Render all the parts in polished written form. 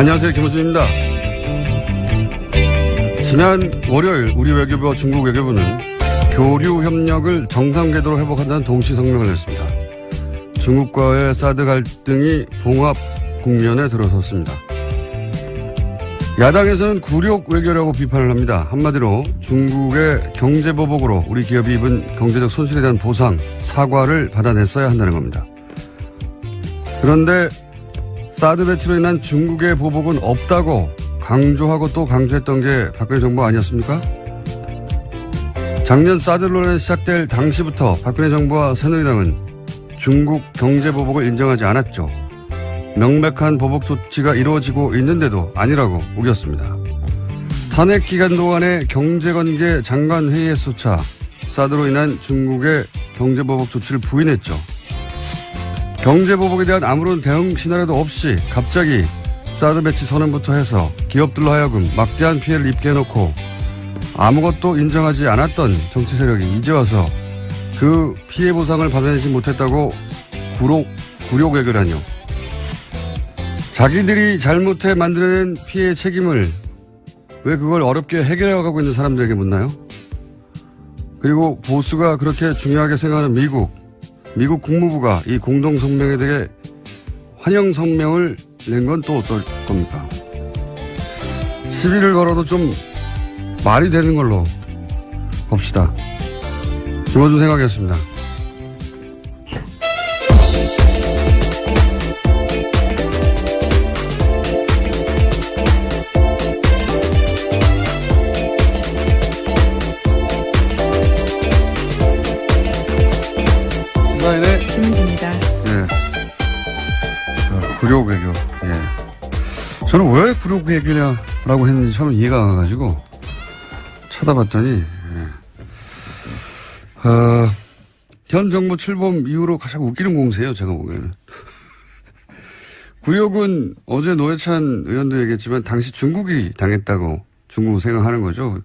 안녕하세요. 김호준입니다. 지난 월요일 우리 외교부와 중국 외교부는 교류 협력을 정상 궤도로 회복한다는 동시 성명을 냈습니다. 중국과의 사드 갈등이 봉합 국면에 들어섰습니다. 야당에서는 굴욕 외교라고 비판을 합니다. 한마디로 중국의 경제보복으로 우리 기업이 입은 경제적 손실에 대한 보상, 사과를 받아냈어야 한다는 겁니다. 그런데 사드 배치로 인한 중국의 보복은 없다고 강조하고 또 강조했던 게 박근혜 정부 아니었습니까? 작년 사드 논란이 시작될 당시부터 박근혜 정부와 새누리당은 중국 경제보복을 인정하지 않았죠. 명백한 보복 조치가 이루어지고 있는데도 아니라고 우겼습니다. 탄핵 기간 동안의 경제관계 장관회의에서조차 사드로 인한 중국의 경제보복 조치를 부인했죠. 경제보복에 대한 아무런 대응 시나리오도 없이 갑자기 사드 배치 선언부터 해서 기업들로 하여금 막대한 피해를 입게 해놓고 아무것도 인정하지 않았던 정치 세력이 이제 와서 그 피해 보상을 받아내지 못했다고 굴욕 외교라뇨. 자기들이 잘못해 만들어낸 피해의 책임을 왜 그걸 어렵게 해결해가고 있는 사람들에게 묻나요? 그리고 보수가 그렇게 중요하게 생각하는 미국 국무부가 이 공동성명에 대해 환영 성명을 낸 건 또 어떨 겁니까? 시비를 걸어도 좀 말이 되는 걸로 봅시다. 김호준 생각이었습니다. 시사인의 김은지입니다. 예. 굴욕 외교. 예. 저는 왜 굴욕 외교냐라고 했는지 처음 이해가 안 가가지고 찾아봤더니, 현 정부 출범 이후로 가장 웃기는 공세예요, 제가 보기에는. 굴욕은 어제 노회찬 의원도 얘기했지만 당시 중국이 당했다고 중국은 생각하는 거죠.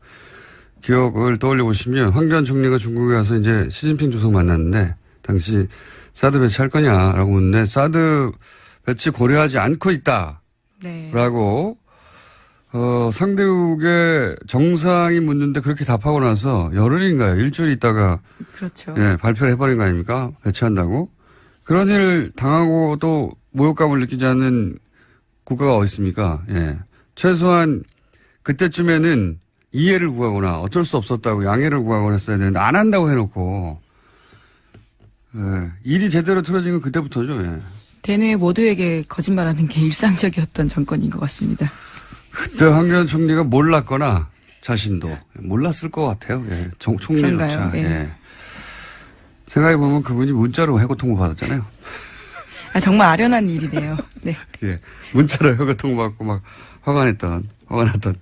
기억을 떠올려 보시면 황교안 총리가 중국에 가서 이제 시진핑 주석 만났는데 당시 사드 배치할 거냐라고 묻는데 사드 배치 고려하지 않고 있다. 네. 라고, 상대국의 정상이 묻는데 그렇게 답하고 나서 열흘인가요? 일주일 있다가. 그렇죠. 예, 발표를 해버린 거 아닙니까? 배치한다고. 그런 일을 당하고 또 모욕감을 느끼지 않는 국가가 어디 있습니까? 예. 최소한 그때쯤에는 이해를 구하거나 어쩔 수 없었다고 양해를 구하거나 했어야 되는데 안 한다고 해놓고, 예. 일이 제대로 틀어진 건 그때부터죠. 예. 대뇌 모두에게 거짓말하는 게 일상적이었던 정권인 것 같습니다. 그때 황교안 총리가 몰랐거나 자신도 몰랐을 것 같아요. 예. 총리조차. 예. 예. 생각해보면 그분이 문자로 해고 통보 받았잖아요. 아, 정말 아련한 일이네요. 네. 예. 문자로 해고 통보 받고 막 화가 났던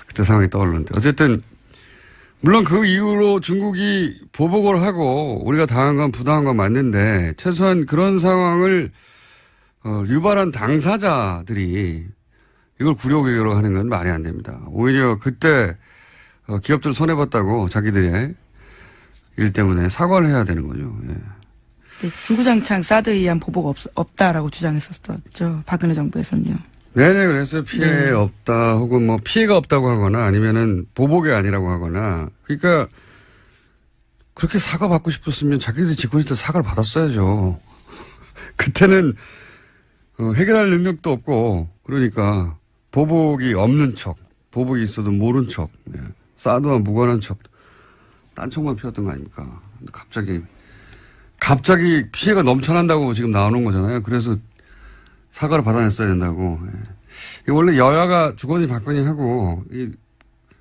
그때 상황이 떠오르는데. 어쨌든, 물론 그 이후로 중국이 보복을 하고 우리가 당한 건 부당한 건 맞는데 최소한 그런 상황을 유발한 당사자들이 이걸 굴욕 외교로 하는 건 말이 안 됩니다. 오히려 그때 기업들 손해봤다고 자기들의 일 때문에 사과를 해야 되는 거죠. 예. 네, 주구장창 사드에 의한 보복 없다라고 주장했었죠. 박근혜 정부에서는요. 네네, 그래서 피해 없다, 혹은 뭐 피해가 없다고 하거나 아니면은 보복이 아니라고 하거나. 그러니까 그렇게 사과 받고 싶었으면 자기들이 짓고 있을 때 사과를 받았어야죠. 그때는 해결할 능력도 없고, 그러니까 보복이 없는 척, 보복이 있어도 모른 척, 예. 사드와 무관한 척, 딴청만 피웠던 거 아닙니까? 갑자기 피해가 넘쳐난다고 지금 나오는 거잖아요. 그래서 사과를 받아냈어야 된다고. 예. 원래 여야가 주거니 받거니 하고,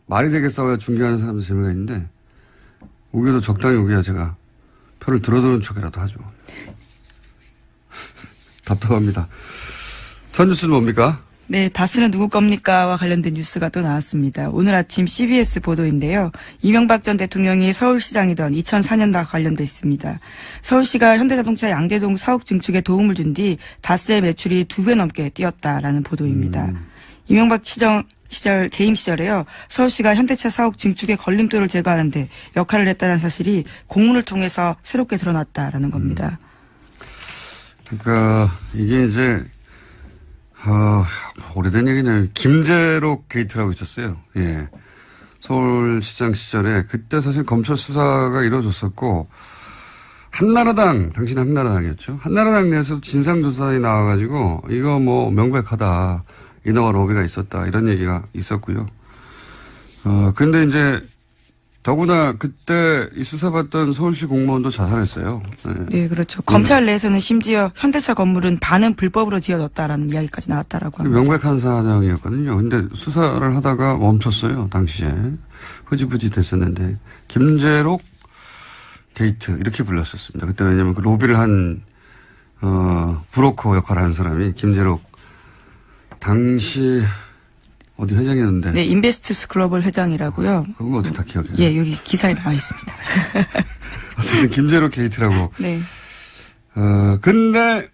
말이 되게 싸워야 중계하는 사람들 재미가 있는데, 우겨도 적당히 우겨야 제가 표를 들어두는 척이라도 하죠. 답답합니다. 첫 뉴스는 뭡니까? 네, 다스는 누구 겁니까와 관련된 뉴스가 또 나왔습니다. 오늘 아침 CBS 보도인데요. 이명박 전 대통령이 서울시장이던 2004년과 관련돼 있습니다. 서울시가 현대자동차 양재동 사옥 증축에 도움을 준 뒤 다스의 매출이 2배 넘게 뛰었다라는 보도입니다. 이명박 시절 재임 시절에요. 서울시가 현대차 사옥 증축의 걸림돌을 제거하는 데 역할을 했다는 사실이 공문을 통해서 새롭게 드러났다라는 겁니다. 그러니까 이게 이제 오래된 얘기는 김재록 게이트라고 있었어요. 예. 서울시장 시절에 그때 사실 검찰 수사가 이루어졌었고 한나라당, 당신은 한나라당이었죠. 한나라당 내에서 진상조사에 나와가지고 이거 뭐 명백하다. 인허가 로비가 있었다. 이런 얘기가 있었고요. 근데 이제 더구나 그때 이 수사받던 서울시 공무원도 자살했어요. 네, 그렇죠. 검찰 내에서는 심지어 현대차 건물은 반은 불법으로 지어졌다라는 이야기까지 나왔다라고 합니다. 명백한 사정이었거든요. 근데 수사를 하다가 멈췄어요. 당시에. 흐지부지 됐었는데 김재록 게이트 이렇게 불렀었습니다. 그때 왜냐면 그 로비를 한 브로커 역할을 한 사람이 김재록 당시 어디 회장이었는데. 네, 인베스투스 글로벌 회장이라고요. 그건 어떻게 다 기억해요? 예, 여기 기사에 나와 있습니다. 어쨌든 김재록 게이트라고. 네. 근데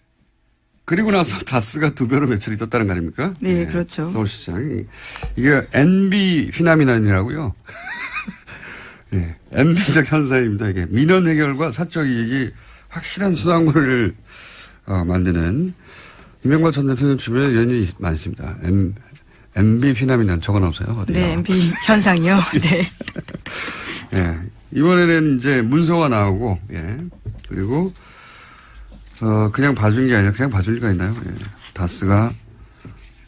그리고 나서 다스가 2배로 매출이 떴다는 거 아닙니까? 네, 그렇죠. 서울시장이. 이게 NB 휘나미난이라고요. 예, NB적 현상입니다. 이게 민원 해결과 사적 이익이 확실한 수당물을 만드는 이명박 전 대통령 주변에 연인이 많습니다. MB 휘나미난 적어놓으세요. 어디요? 네, MB 현상이요. 네. 예. 이번에는 이제 문서가 나오고, 예. 그리고, 그냥 봐준 게 아니라 그냥 봐줄 리가 있나요? 예. 다스가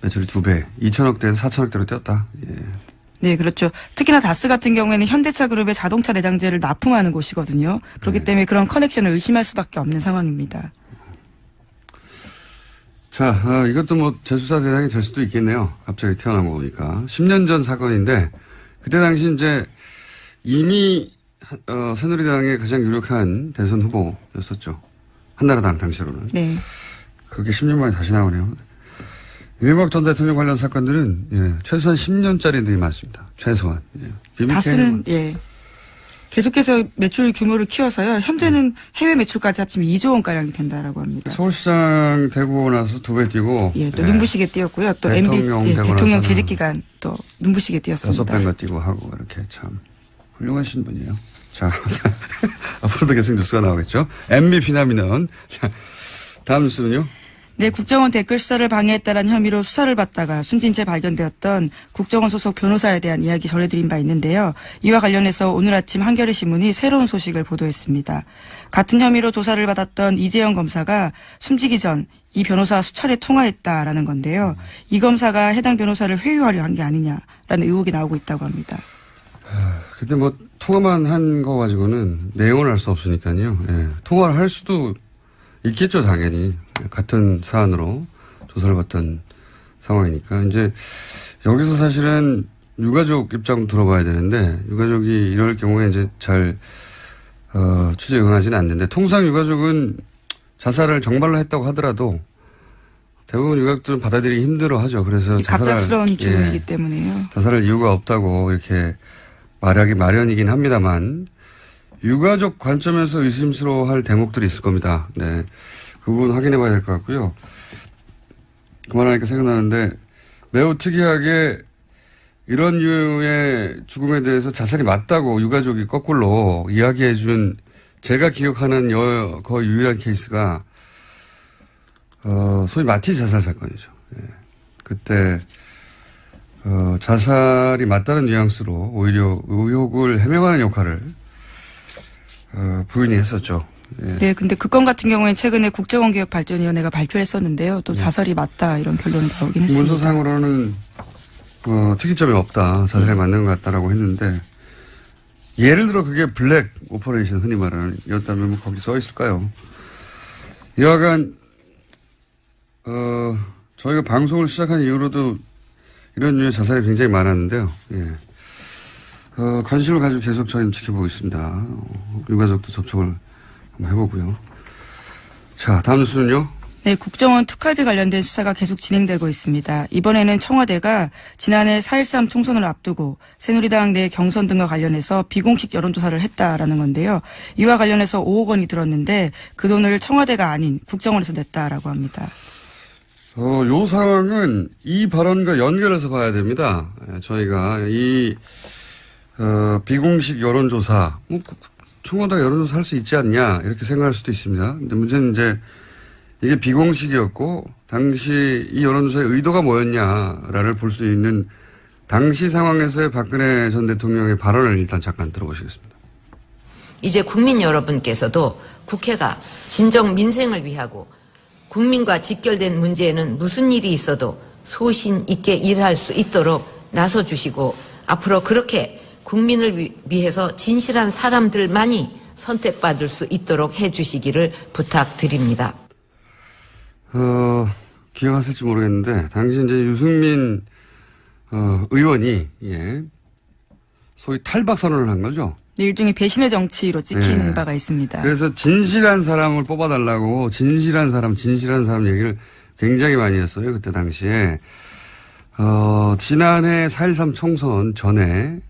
매출이 2배, 2천억대에서 4천억대로 뛰었다. 예. 네, 그렇죠. 특히나 다스 같은 경우에는 현대차 그룹의 자동차 내장재를 납품하는 곳이거든요. 그렇기 때문에 그런 커넥션을 의심할 수밖에 없는 상황입니다. 자, 이것도 뭐 재수사 대상이 될 수도 있겠네요. 갑자기 태어난 거 보니까. 10년 전 사건인데, 그때 당시 이제 이미, 새누리당의 가장 유력한 대선 후보였었죠. 한나라당 당시로는. 네. 그게 10년 만에 다시 나오네요. 이명박 전 대통령 관련 사건들은, 예, 최소한 10년짜리들이 많습니다. 최소한. 예. 다스는, 예. 계속해서 매출 규모를 키워서요. 현재는 해외 매출까지 합치면 2조 원가량이 된다라고 합니다. 서울시장 되고 나서 2배 뛰고. 예, 또 눈부시게 뛰었고요. 또 대통령 MB, 되고 대통령 재직 기간 또 눈부시게 뛰었습니다. 6배가 뛰고 하고 이렇게 참 훌륭하신 분이에요. 자, 앞으로도 계속 뉴스가 나오겠죠. MB 피나미는. 자, 다음 뉴스는요. 네, 국정원 댓글 수사를 방해했다는 혐의로 수사를 받다가 숨진 채 발견되었던 국정원 소속 변호사에 대한 이야기 전해드린 바 있는데요. 이와 관련해서 오늘 아침 한겨레 신문이 새로운 소식을 보도했습니다. 같은 혐의로 조사를 받았던 이재영 검사가 숨지기 전 이 변호사와 수차례 통화했다라는 건데요. 이 검사가 해당 변호사를 회유하려 한 게 아니냐라는 의혹이 나오고 있다고 합니다. 근데 뭐 통화만 한 거 가지고는 내용을 알 수 없으니까요. 예, 통화를 할 수도 있겠죠, 당연히. 같은 사안으로 조사를 받던 상황이니까. 이제 여기서 사실은 유가족 입장도 들어봐야 되는데, 유가족이 이럴 경우에 이제 잘, 취재에 응하지는 않는데, 통상 유가족은 자살을 정말로 했다고 하더라도 대부분 유가족들은 받아들이기 힘들어 하죠. 그래서 갑작스러운 죽음이기 때문에요. 자살할 이유가 없다고 이렇게 말하기 마련이긴 합니다만, 유가족 관점에서 의심스러워할 대목들이 있을 겁니다. 네. 그 부분 확인해 봐야 될 것 같고요. 그만하니까 생각나는데 매우 특이하게 이런 류의 죽음에 대해서 자살이 맞다고 유가족이 거꾸로 이야기해 준 제가 기억하는 거의 유일한 케이스가 소위 마티 자살 사건이죠. 예. 그때 자살이 맞다는 뉘앙스로 오히려 의혹을 해명하는 역할을 부인이 했었죠. 예. 네, 근데 그 건 같은 경우에는 최근에 국정원개혁발전위원회가 발표를 했었는데요. 또 자살이 맞다 이런 결론이 나오긴 했습니다. 문서상으로는 특이점이 없다. 자살에 맞는 것 같다라고 했는데 예를 들어 그게 블랙 오퍼레이션 흔히 말하는 이었다면 뭐 거기 써 있을까요? 여하간 저희가 방송을 시작한 이후로도 이런 류의 자살이 굉장히 많았는데요. 예. 관심을 가지고 계속 저희는 지켜보고 있습니다. 유가족도 접촉을 한번 해보고요. 자, 다음 뉴스는요. 네, 국정원 특활비 관련된 수사가 계속 진행되고 있습니다. 이번에는 청와대가 지난해 4.13 총선을 앞두고 새누리당 내 경선 등과 관련해서 비공식 여론조사를 했다라는 건데요. 이와 관련해서 5억 원이 들었는데 그 돈을 청와대가 아닌 국정원에서 냈다라고 합니다. 요 상황은 이 발언과 연결해서 봐야 됩니다. 저희가 이 비공식 여론조사, 청와대가 여론조사 할 수 있지 않냐 이렇게 생각할 수도 있습니다. 근데 문제는 이제 이게 비공식이었고 당시 이 여론조사의 의도가 뭐였냐를 볼 수 있는 당시 상황에서의 박근혜 전 대통령의 발언을 일단 잠깐 들어보시겠습니다. 이제 국민 여러분께서도 국회가 진정 민생을 위하고 국민과 직결된 문제에는 무슨 일이 있어도 소신 있게 일할 수 있도록 나서주시고 앞으로 그렇게 국민을 위해서 진실한 사람들만이 선택받을 수 있도록 해주시기를 부탁드립니다. 기억하실지 모르겠는데 당시 이제 유승민 의원이 소위 탈박 선언을 한 거죠. 일종의 배신의 정치로 찍힌 네. 바가 있습니다. 그래서 진실한 사람을 뽑아달라고 진실한 사람 얘기를 굉장히 많이 했어요. 그때 당시에. 지난해 4.13 총선 전에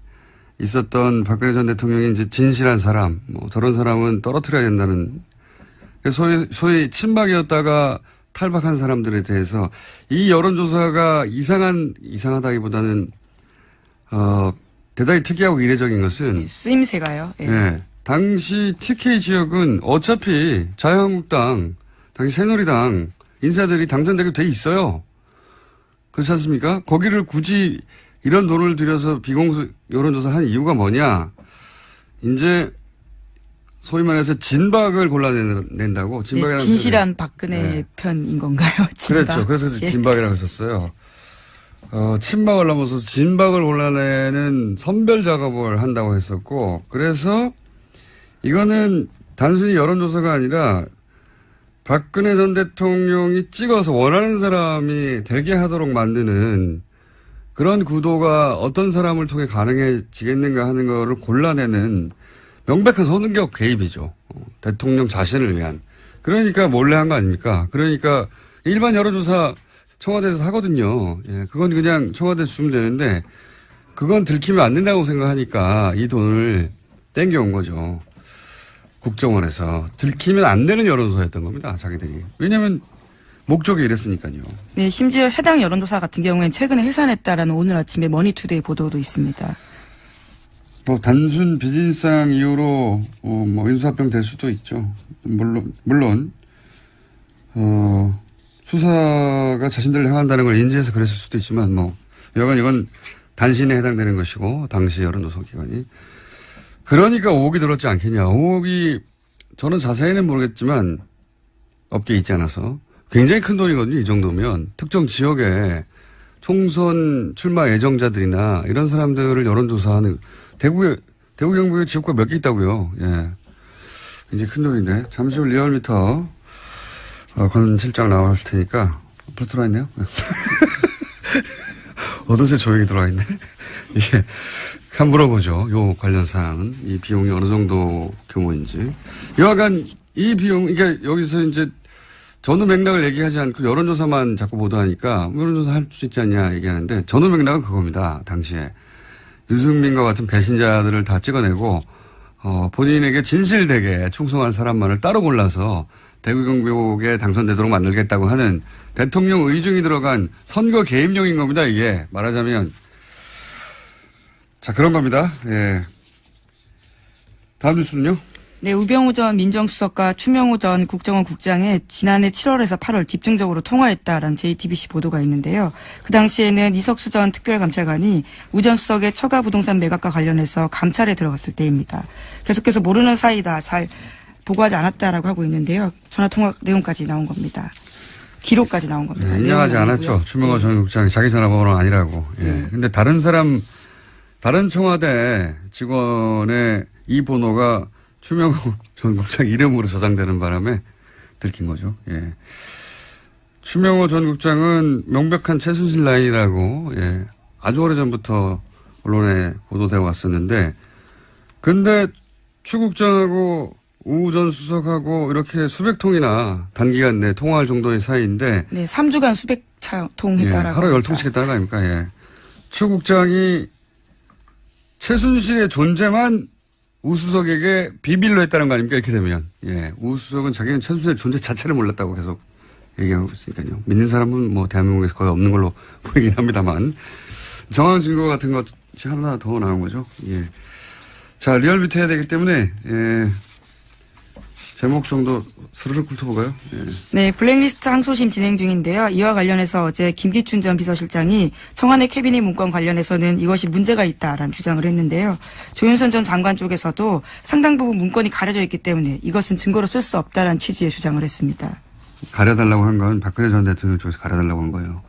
있었던 박근혜 전 대통령이 이제 진실한 사람, 저런 사람은 떨어뜨려야 된다는 소위 친박이었다가 탈박한 사람들에 대해서 이 여론조사가 이상하다기보다는 대단히 특이하고 이례적인 것은 쓰임새가요. 예. 네. 당시 TK 지역은 어차피 자유한국당, 당시 새누리당 인사들이 당선되게 돼 있어요. 그렇지 않습니까? 거기를 굳이 이런 돈을 들여서 비공식 여론조사를 한 이유가 뭐냐? 이제 소위 말해서 진박을 골라낸다고. 네, 진실한 박근혜 편인 건가요? 진박? 그렇죠. 그래서 진박이라고 했었어요. 친박을 넘어서 진박을 골라내는 선별 작업을 한다고 했었고, 그래서 이거는 단순히 여론조사가 아니라 박근혜 전 대통령이 찍어서 원하는 사람이 되게 하도록 만드는 그런 구도가 어떤 사람을 통해 가능해지겠는가 하는 거를 골라내는 명백한 선거 개입이죠. 대통령 자신을 위한. 그러니까 몰래 한 거 아닙니까? 그러니까 일반 여론조사 청와대에서 하거든요. 예, 그건 그냥 청와대에서 주면 되는데 그건 들키면 안 된다고 생각하니까 이 돈을 땡겨온 거죠. 국정원에서. 들키면 안 되는 여론조사였던 겁니다. 자기들이. 왜냐하면 목적이 이랬으니까요. 네, 심지어 해당 여론조사 같은 경우에는 최근에 해산했다라는 오늘 아침에 머니투데이 보도도 있습니다. 단순 비즈니스상 이유로 인수합병 될 수도 있죠. 물론 수사가 자신들을 향한다는 걸 인지해서 그랬을 수도 있지만 여간 이건 단신에 해당되는 것이고 당시 여론조사 기관이 그러니까 5억이 들었지 않겠냐. 5억이 저는 자세히는 모르겠지만 업계에 있지 않아서 굉장히 큰 돈이거든요. 이 정도면 특정 지역에 총선 출마 예정자들이나 이런 사람들을 여론조사하는 대구 경북에 지역구가 몇 개 있다고요. 예, 굉장히 큰 돈인데 잠시 후 리얼미터 권 실장 나올 테니까 벌써 들어와 있네요. 어느새 조용히 들어와 있네. 예, 한번 물어보죠. 요 관련 사항은 이 비용이 어느 정도 규모인지. 여하간 이 비용 그러니까 여기서 이제 전후 맥락을 얘기하지 않고 여론조사만 자꾸 보도하니까 여론조사 할 수 있지 않냐 얘기하는데 전후 맥락은 그겁니다. 당시에. 유승민과 같은 배신자들을 다 찍어내고 본인에게 진실되게 충성한 사람만을 따로 골라서 대구 경북에 당선되도록 만들겠다고 하는 대통령 의중이 들어간 선거 개입용인 겁니다. 이게 말하자면. 자, 그런 겁니다. 예. 다음 뉴스는요? 네, 우병우 전 민정수석과 추명호 전 국정원 국장이 지난해 7월에서 8월 집중적으로 통화했다라는 JTBC 보도가 있는데요. 그 당시에는 이석수 전 특별감찰관이 우 전 수석의 처가 부동산 매각과 관련해서 감찰에 들어갔을 때입니다. 계속해서 모르는 사이다, 잘 보고하지 않았다라고 하고 있는데요. 전화통화 내용까지 나온 겁니다. 기록까지 나온 겁니다. 네, 인정하지 않았죠. 추명호 전 국장이 자기 전화번호는 아니라고. 예. 근데 다른 청와대 직원의 이 번호가 추명호 전 국장 이름으로 저장되는 바람에 들킨 거죠. 예. 추명호 전 국장은 명백한 최순실 라인이라고 아주 오래전부터 언론에 보도되어 왔었는데 근데 추 국장하고 우 전 수석하고 이렇게 수백 통이나 단기간 내에 통화할 정도의 사이인데 네, 3주간 수백 통 했다라고. 하루 10통씩 했다는 거 아닙니까? 예. 추 국장이 최순실의 존재만 우 수석에게 비밀로 했다는 거 아닙니까? 이렇게 되면. 예. 우 수석은 자기는 최순실의 존재 자체를 몰랐다고 계속 얘기하고 있으니까요. 믿는 사람은 대한민국에서 거의 없는 걸로 보이긴 합니다만. 정황 증거 같은 것이 하나 더 나온 거죠. 예. 자, 리얼미터 해야 되기 때문에, 제목 정도 스르륵 훑어볼까요? 예. 네, 블랙리스트 항소심 진행 중인데요. 이와 관련해서 어제 김기춘 전 비서실장이 청와대 캐비닛 문건 관련해서는 이것이 문제가 있다라는 주장을 했는데요. 조윤선 전 장관 쪽에서도 상당 부분 문건이 가려져 있기 때문에 이것은 증거로 쓸 수 없다라는 취지의 주장을 했습니다. 가려달라고 한 건 박근혜 전 대통령 쪽에서 가려달라고 한 거예요.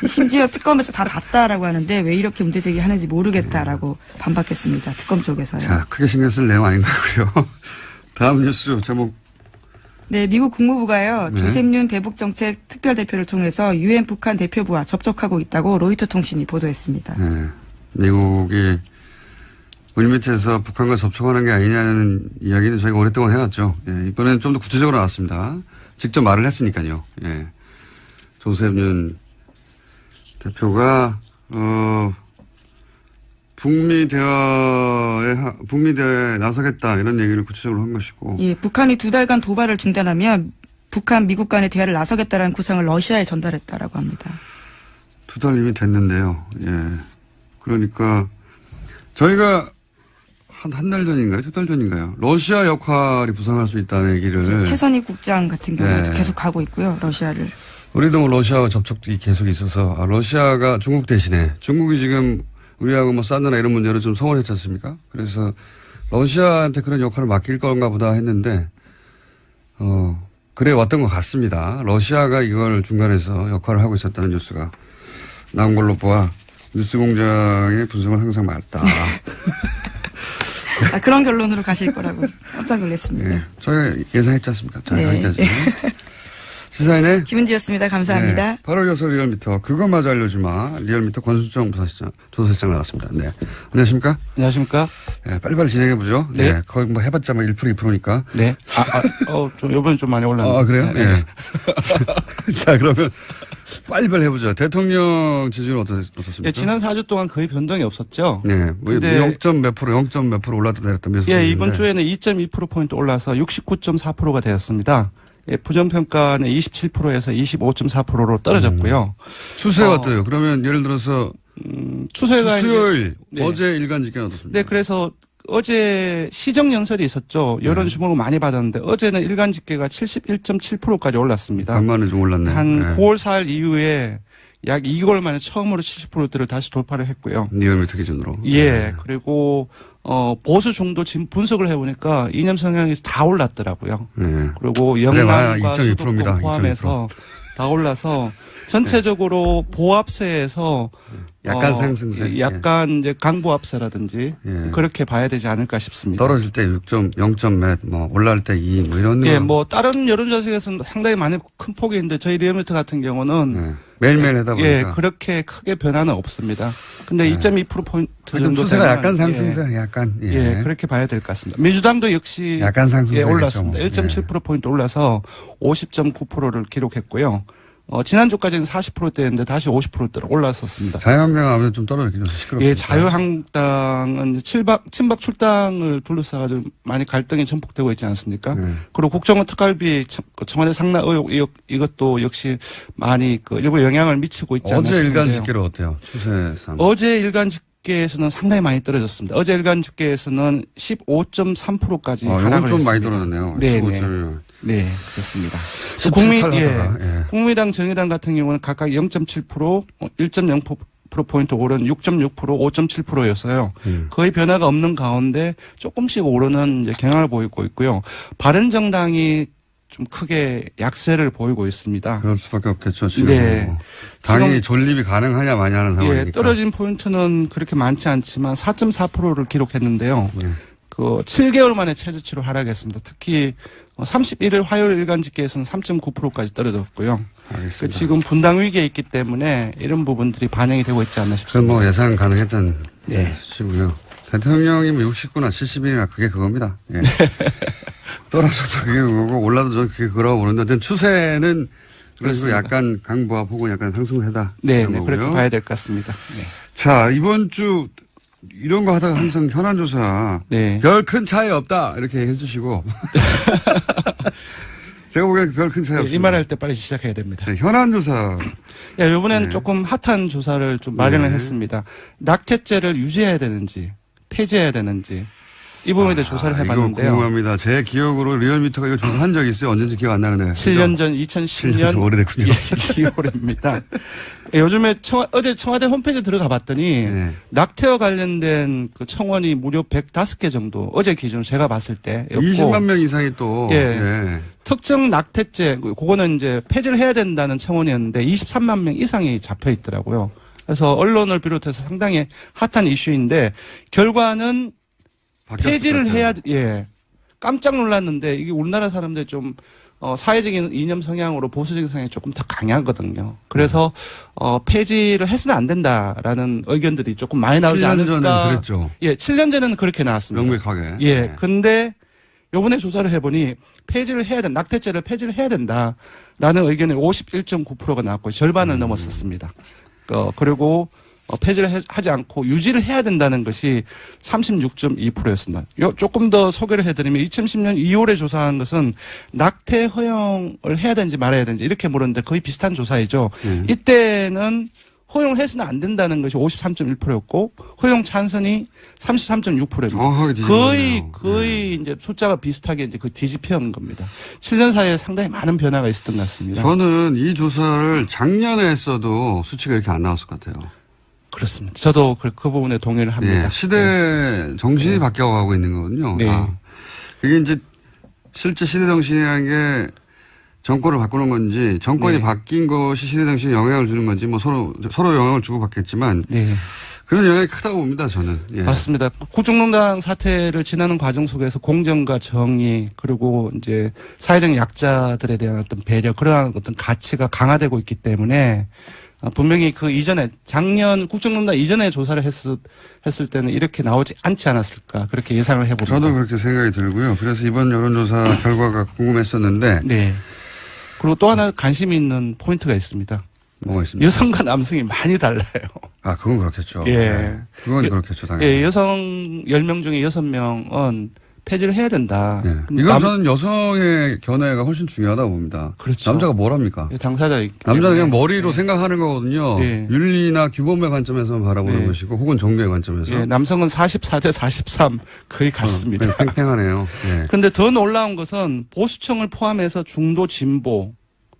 심지어 특검에서 다 봤다라고 하는데 왜 이렇게 문제제기 하는지 모르겠다라고 반박했습니다. 특검 쪽에서요. 자, 크게 신경 쓸 내용 아닌 것 같고요. 다음 뉴스 제목. 네, 미국 국무부가요. 네. 조셉윤 대북정책 특별대표를 통해서 유엔 북한 대표부와 접촉하고 있다고 로이터 통신이 보도했습니다. 네. 미국이 물밑에서 북한과 접촉하는 게 아니냐는 이야기는 저희가 오랫동안 해왔죠. 예, 이번에는 좀 더 구체적으로 나왔습니다. 직접 말을 했으니까요. 예. 조셉윤 대표가 북미 대화에 나서겠다 이런 얘기를 구체적으로 한 것이고. 예, 북한이 2달간 도발을 중단하면 북한 미국 간의 대화를 나서겠다라는 구상을 러시아에 전달했다라고 합니다. 2달 이미 됐는데요. 예. 그러니까 저희가 한 달 전인가요? 2달 전인가요? 러시아 역할이 부상할 수 있다는 얘기를. 최선희 국장 같은 경우도 네. 계속 가고 있고요. 러시아를. 우리도 뭐 러시아와 접촉이 계속 있어서 러시아가 중국 대신에 중국이 지금 우리하고 뭐 사드나 이런 문제로 좀 소홀했지 않습니까? 그래서 러시아한테 그런 역할을 맡길 건가 보다 했는데 그래 왔던 것 같습니다. 러시아가 이걸 중간에서 역할을 하고 있었다는 뉴스가 나온 걸로 보아 뉴스공장의 분석은 항상 맞다. 아, 그런 결론으로 가실 거라고 깜짝 놀랐습니다. 네, 저희가 예상했지 않습니까? 자, 네. 여기까지. 시사인의 김은지였습니다. 감사합니다. 네, 8월 6일 리얼미터 그것마저 알려주마 리얼미터 권순정 조사실장 나왔습니다. 네, 안녕하십니까? 안녕하십니까? 네, 빨리빨리 진행해보죠. 네. 네. 거의 뭐 해봤자 뭐 1% 2%니까. 네. 좀, 요번에 좀 많이 올랐네요. 아, 그래요? 네. 네. 자, 그러면 빨리빨리 해보죠. 대통령 지지율은 어떻습니까? 예, 지난 4주 동안 거의 변동이 없었죠. 네. 뭐 근데 0점 몇 프로 올랐다 내렸다 계속. 예, 이번 주에는 2.2%포인트 올라서 69.4%가 되었습니다. 예, 부정평가는 27%에서 25.4%로 떨어졌고요. 추세가 어때요? 그러면 예를 들어서 추세가 수요일 네. 어제 일간 집계는 어떻습니까? 네, 그래서 어제 시정연설이 있었죠. 여론 주목을 많이 받았는데 어제는 일간 집계가 71.7%까지 올랐습니다. 반만에 좀 올랐네. 한 네. 9월 4일 이후에 약 2개월 만에 처음으로 70%대를 다시 돌파를 했고요. 리얼미터 기준으로. 예, 네. 그리고 보수 중도 지금 분석을 해보니까 이념 성향이 다 올랐더라고요. 네. 그리고 그래야 영남과 2.2%입니다. 수도권 포함해서 다 올라서 전체적으로 보합세에서 약간 상승세. 약간 이제 강보합세라든지 예. 그렇게 봐야 되지 않을까 싶습니다. 떨어질 때 0점 몇, 뭐 올라갈 때 2, 뭐 이런. 예, 뭐 다른 여론조사에서는 상당히 많이 큰 폭이 있는데 저희 리얼미터 같은 경우는 네. 매일매일 하다 보니까. 예, 그렇게 크게 변화는 없습니다. 근데 2.2%포인트 정도 추세가 되면, 약간 상승세, 약간. 예. 예, 그렇게 봐야 될 것 같습니다. 민주당도 역시 약간 상승세. 예, 올랐습니다. 예. 1.7%포인트 올라서 50.9%를 기록했고요. 지난주까지는 40%대였는데 다시 50%대로 올랐었습니다. 자유한국당 아무래도 좀 떨어졌긴 좀 시끄럽죠. 예, 자유한국당은 친박 출당을 둘러싸가지고 많이 갈등이 전폭되고 있지 않습니까? 그리고 국정원 특활비 청와대 상납 의혹 이것도 역시 많이 일부 영향을 미치고 있지 않나 어제 싶은데요. 일간 집계로 어때요? 추세상. 어제 일간 집계에서는 상당히 많이 떨어졌습니다. 어제 일간 집계에서는 15.3%까지 이건 하락을 좀 했습니다. 많이 떨어졌네요. 네, 15.1. 네, 그렇습니다. 17, 8 하다가, 예. 국민당, 정의당 같은 경우는 각각 0.7%, 1.0%포인트 오른 6.6%, 5.7%였어요. 거의 변화가 없는 가운데 조금씩 오르는 이제 경향을 보이고 있고요. 바른정당이 좀 크게 약세를 보이고 있습니다. 그럴 수밖에 없겠죠. 지금. 네. 뭐 당이 지금 존립이 가능하냐 마냐 하는 상황이니까. 예, 떨어진 포인트는 그렇게 많지 않지만 4.4%를 기록했는데요. 네. 7개월 만에 최저치로 하락했습니다. 특히 31일 화요일 일간 집계에서는 3.9%까지 떨어졌고요. 알겠습니다. 지금 분당 위기에 있기 때문에 이런 부분들이 반영이 되고 있지 않나 그건 싶습니다. 뭐 예상 가능했던 네. 수치고요. 대통령이 뭐 69나 70이나 그게 그겁니다. 예. 떨어져도 그게 그거고 올라도 저 그게 그거라고 보는데 어쨌든 추세는 그래서 그렇습니다. 약간 강보합 혹은 약간 상승세다. 네, 그런 네, 그렇게 거고요. 봐야 될 것 같습니다. 네. 자, 이번 주 이런 거 하다가 항상 현안조사 네. 별 큰 차이 없다 이렇게 해주시고 제가 보기엔 별 큰 차이 없다. 이 말할 때 빨리 시작해야 됩니다. 네, 현안조사 이번에는 네. 조금 핫한 조사를 좀 마련을 네. 했습니다. 낙태죄를 유지해야 되는지 폐지해야 되는지 이 부분에 대해 조사를 해봤는데요. 이거 궁금합니다. 제 기억으로 리얼미터가 이거 조사한 적이 있어요. 언제인지 기억 안 나는데. 7년 전 7년 2010년 좀 오래됐군요. 2월입니다. 요즘에 어제 청와대 홈페이지 들어가 봤더니 네. 낙태와 관련된 그 청원이 무려 105개 정도 어제 기준으로 제가 봤을 때 20만 명 이상이 또. 예. 예. 특정 낙태죄 그거는 이제 폐지를 해야 된다는 청원이었는데 23만 명 이상이 잡혀 있더라고요. 그래서 언론을 비롯해서 상당히 핫한 이슈인데 결과는 바뀌었을 폐지를 것 같아요. 해야 예 깜짝 놀랐는데 이게 우리나라 사람들 좀 사회적인 이념 성향으로 보수적인 성향이 조금 더 강하거든요. 그래서 폐지를 해서는 안 된다라는 의견들이 조금 많이 나오지 7년 않을까. 전에는 그랬죠. 예, 7년 전에는 그렇게 나왔습니다. 명백하게. 예, 네. 근데 요번에 조사를 해보니 폐지를 해야 된다. 낙태죄를 폐지를 해야 된다라는 의견이 51.9%가 나왔고 절반을 넘었었습니다. 그리고 폐지를 하지 않고 유지를 해야 된다는 것이 36.2%였습니다. 조금 더 소개를 해드리면 2010년 2월에 조사한 것은 낙태 허용을 해야 되는지 말아야 되는지 이렇게 물었는데 거의 비슷한 조사이죠. 이때는 허용을 해서는 안 된다는 것이 53.1%였고 허용 찬성이 33.6%입니다. 정확하게 뒤집어졌네요. 거의 이제 숫자가 비슷하게 이제 그 뒤집혀온 겁니다. 7년 사이에 상당히 많은 변화가 있었던 것 같습니다. 저는 이 조사를 작년에 했어도 수치가 이렇게 안 나왔을 것 같아요. 그렇습니다. 저도 그 부분에 동의를 합니다. 예, 시대 정신이 바뀌어가고 있는 거거든요. 네. 그게 이제 실제 시대 정신이라는 게 정권을 바꾸는 건지 정권이 네. 바뀐 것이 시대 정신에 영향을 주는 건지 뭐 서로 영향을 주고 받겠지만 네. 그런 영향이 크다고 봅니다. 저는. 예. 맞습니다. 국정농단 사태를 지나는 과정 속에서 공정과 정의 그리고 이제 사회적 약자들에 대한 어떤 배려 그러한 어떤 가치가 강화되고 있기 때문에 분명히 그 이전에 작년 국정농단 이전에 조사를 했을 때는 이렇게 나오지 않지 않았을까 그렇게 예상을 해봅니다. 저도 그렇게 생각이 들고요. 그래서 이번 여론조사 결과가 궁금했었는데 네. 그리고 또 하나 관심이 있는 포인트가 있습니다. 뭐가 있습니까? 여성과 남성이 많이 달라요. 아, 그건 그렇겠죠. 예. 네. 그건 그렇겠죠, 당연히. 예, 여성 10명 중에 6명은 폐지를 해야 된다. 예. 이건 저는 여성의 견해가 훨씬 중요하다고 봅니다. 그렇죠. 남자가 뭘 합니까? 당사자 남자는 그냥 머리로 생각하는 거거든요. 네. 윤리나 규범의 관점에서 바라보는 네. 것이고 혹은 정교의 관점에서. 예, 남성은 44대 43 거의 같습니다. 그냥 팽팽하네요. 예. 근데 더 놀라운 것은 보수층을 포함해서 중도 진보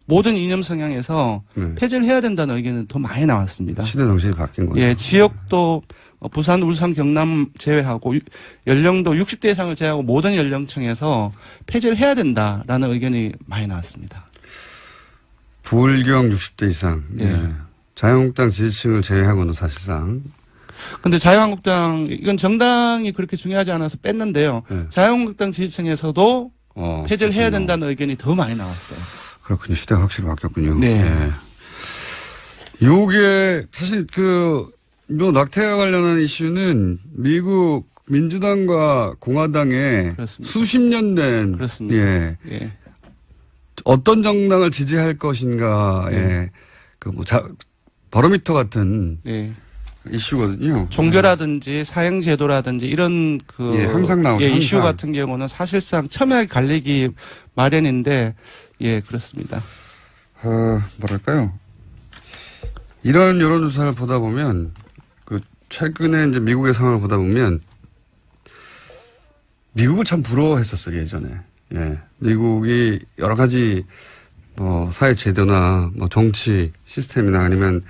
모든 이념 성향에서 폐지를 해야 된다는 의견은 더 많이 나왔습니다. 시대 정신이 바뀐 거죠. 예, 지역도 부산, 울산, 경남 제외하고 연령도 60대 이상을 제외하고 모든 연령층에서 폐지를 해야 된다라는 의견이 많이 나왔습니다. 불경 60대 이상. 네. 예. 자유한국당 지지층을 제외하고는 사실상. 근데 자유한국당 이건 정당이 그렇게 중요하지 않아서 뺐는데요. 네. 자유한국당 지지층에서도 폐지를 해야 그렇군요. 된다는 의견이 더 많이 나왔어요. 그렇군요. 시대가 확실히 바뀌었군요. 네. 예. 요게 사실 뭐 낙태와 관련한 이슈는 미국 민주당과 공화당의 그렇습니다. 수십 년 된 그렇습니다. 예. 예. 어떤 정당을 지지할 것인가의 바로미터 같은 네. 이슈거든요. 종교라든지 사형제도라든지 이런 예, 항상 나오죠. 이슈 항상. 같은 경우는 사실상 첨예하게 갈리기 마련인데 예 그렇습니다. 뭐랄까요? 이런 여론조사를 보다 보면 최근에 이제 미국의 상황을 보다 보면 미국을 참 부러워했었어요 예전에. 예, 미국이 여러 가지 사회 제도나 정치 시스템이나 아니면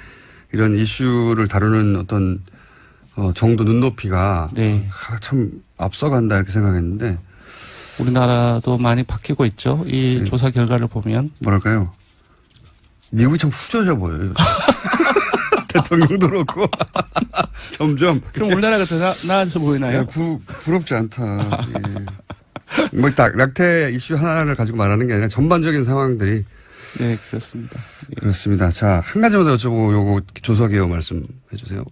이런 이슈를 다루는 어떤 정도 눈높이가 네. 참 앞서간다 이렇게 생각했는데 우리나라도 많이 바뀌고 있죠. 이 조사 결과를 보면 뭐랄까요? 미국이 참 후져져 보여요. 대통령도 그렇고 점점. 그럼 우리나라가 더 나아져 보이나요? 야, 부럽지 않다. 예. 뭐 딱 낙태 이슈 하나를 가지고 말하는 게 아니라 전반적인 상황들이 네 그렇습니다. 예. 그렇습니다. 자, 한 가지만 더 여쭤보고 요거 조사 개요 말씀해 주세요.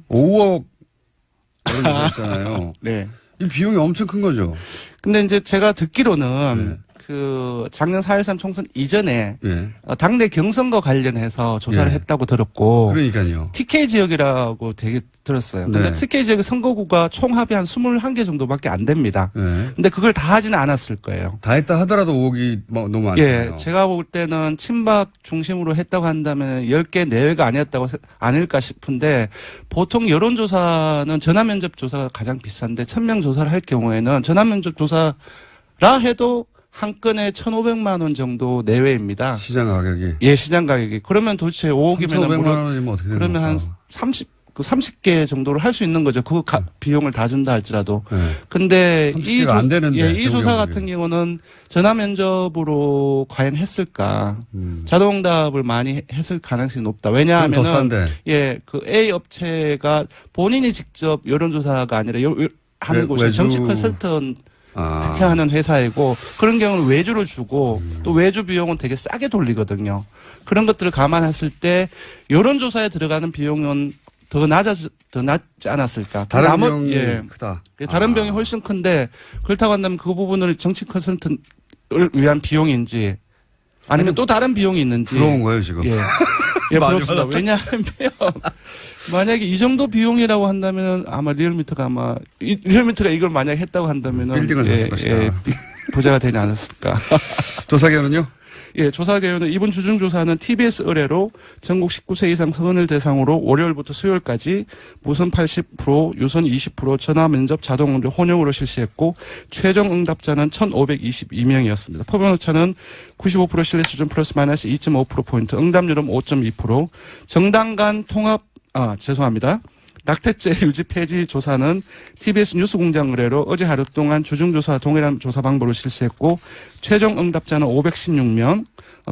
5억 있잖아요. 네. 이 비용이 엄청 큰 거죠. 근데 이제 제가 듣기로는 그 작년 4.13 총선 이전에 예. 당내 경선과 관련해서 조사를 예. 했다고 들었고 그러니까요. TK 지역이라고 되게 들었어요. 근데 네. TK 지역의 선거구가 총합이 한 21개 정도밖에 안 됩니다. 예. 근데 그걸 다 하지는 않았을 거예요. 다 했다 하더라도 5억이 너무 많잖아요. 예, 제가 볼 때는 친박 중심으로 했다고 한다면 10개 내외가 아닐까 싶은데 보통 여론조사는 전화면접 조사가 가장 비싼데 1000명 조사를 할 경우에는 전화면접 조사라 해도 한 건에 1,500만 원 정도 내외입니다. 시장 가격이. 예, 시장 가격이. 그러면 도대체 5억이면 1,500만 원이면 어떻게 되는 그러면 한 30개 정도를 할 수 있는 거죠. 그 비용을 다 준다 할지라도. 네. 근데 30개가 안 되는데, 예, 이 조사 경우에. 같은 경우는 전화 면접으로 과연 했을까? 자동응답을 많이 했을 가능성이 높다. 그럼 더 왜냐하면은 싼데. 예, 그 A 업체가 본인이 직접 여론조사가 아니라 하는 곳이 외주. 정치 컨설턴 아. 특혜하는 회사이고 그런 경우는 외주를 주고 또 외주 비용은 되게 싸게 돌리거든요. 그런 것들을 감안했을 때 여론조사에 들어가는 비용은 더 낮지 않았을까. 다른 나머- 비용이 예. 크다. 예, 다른 비용이 훨씬 큰데 그렇다고 한다면 그 부분을 정치 컨설턴을 위한 비용인지 아니면 또 다른 비용이 있는지. 부러운 거예요, 지금. 예. 예, 많이 부럽습니다. 왜냐하면 만약에 이 정도 비용이라고 한다면 아마 리얼미터가 이걸 만약에 했다고 한다면은 빌딩을 샀을 것이다. 부자가 되지 않았을까. 조사기관은요? 예, 조사 개요는 이번 주중 조사는 TBS 의뢰로 전국 19세 이상 성인을 대상으로 월요일부터 수요일까지 무선 80%, 유선 20%, 전화 면접 자동 응답 혼용으로 실시했고 최종 응답자는 1,522명이었습니다. 표본 오차는 95% 신뢰 수준 플러스 마이너스 2.5%포인트, 응답률은 5.2%, 정당 간 통합 죄송합니다. 낙태죄 유지 폐지 조사는 TBS 뉴스공장 의뢰로 어제 하루 동안 주중조사 동일한 조사 방법으로 실시했고 최종 응답자는 516명,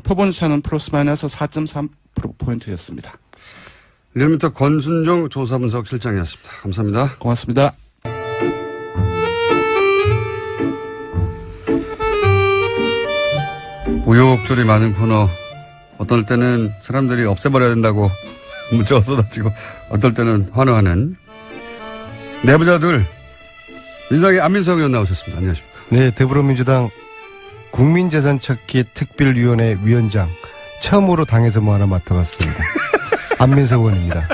표본차는 플러스 마이너스 4.3%포인트였습니다. 리얼미터 권순정 조사분석 실장이었습니다. 감사합니다. 고맙습니다. 우여곡절이 많은 코너. 어떨 때는 사람들이 없애버려야 된다고 문자가 쏟아지고 어떨 때는 환호하는 내부자들 민주당의 안민석 의원 나오셨습니다. 안녕하십니까. 네, 더불어민주당 국민재산찾기 특별위원회 위원장 처음으로 당에서 뭐 하나 맡아봤습니다. 안민석 의원입니다.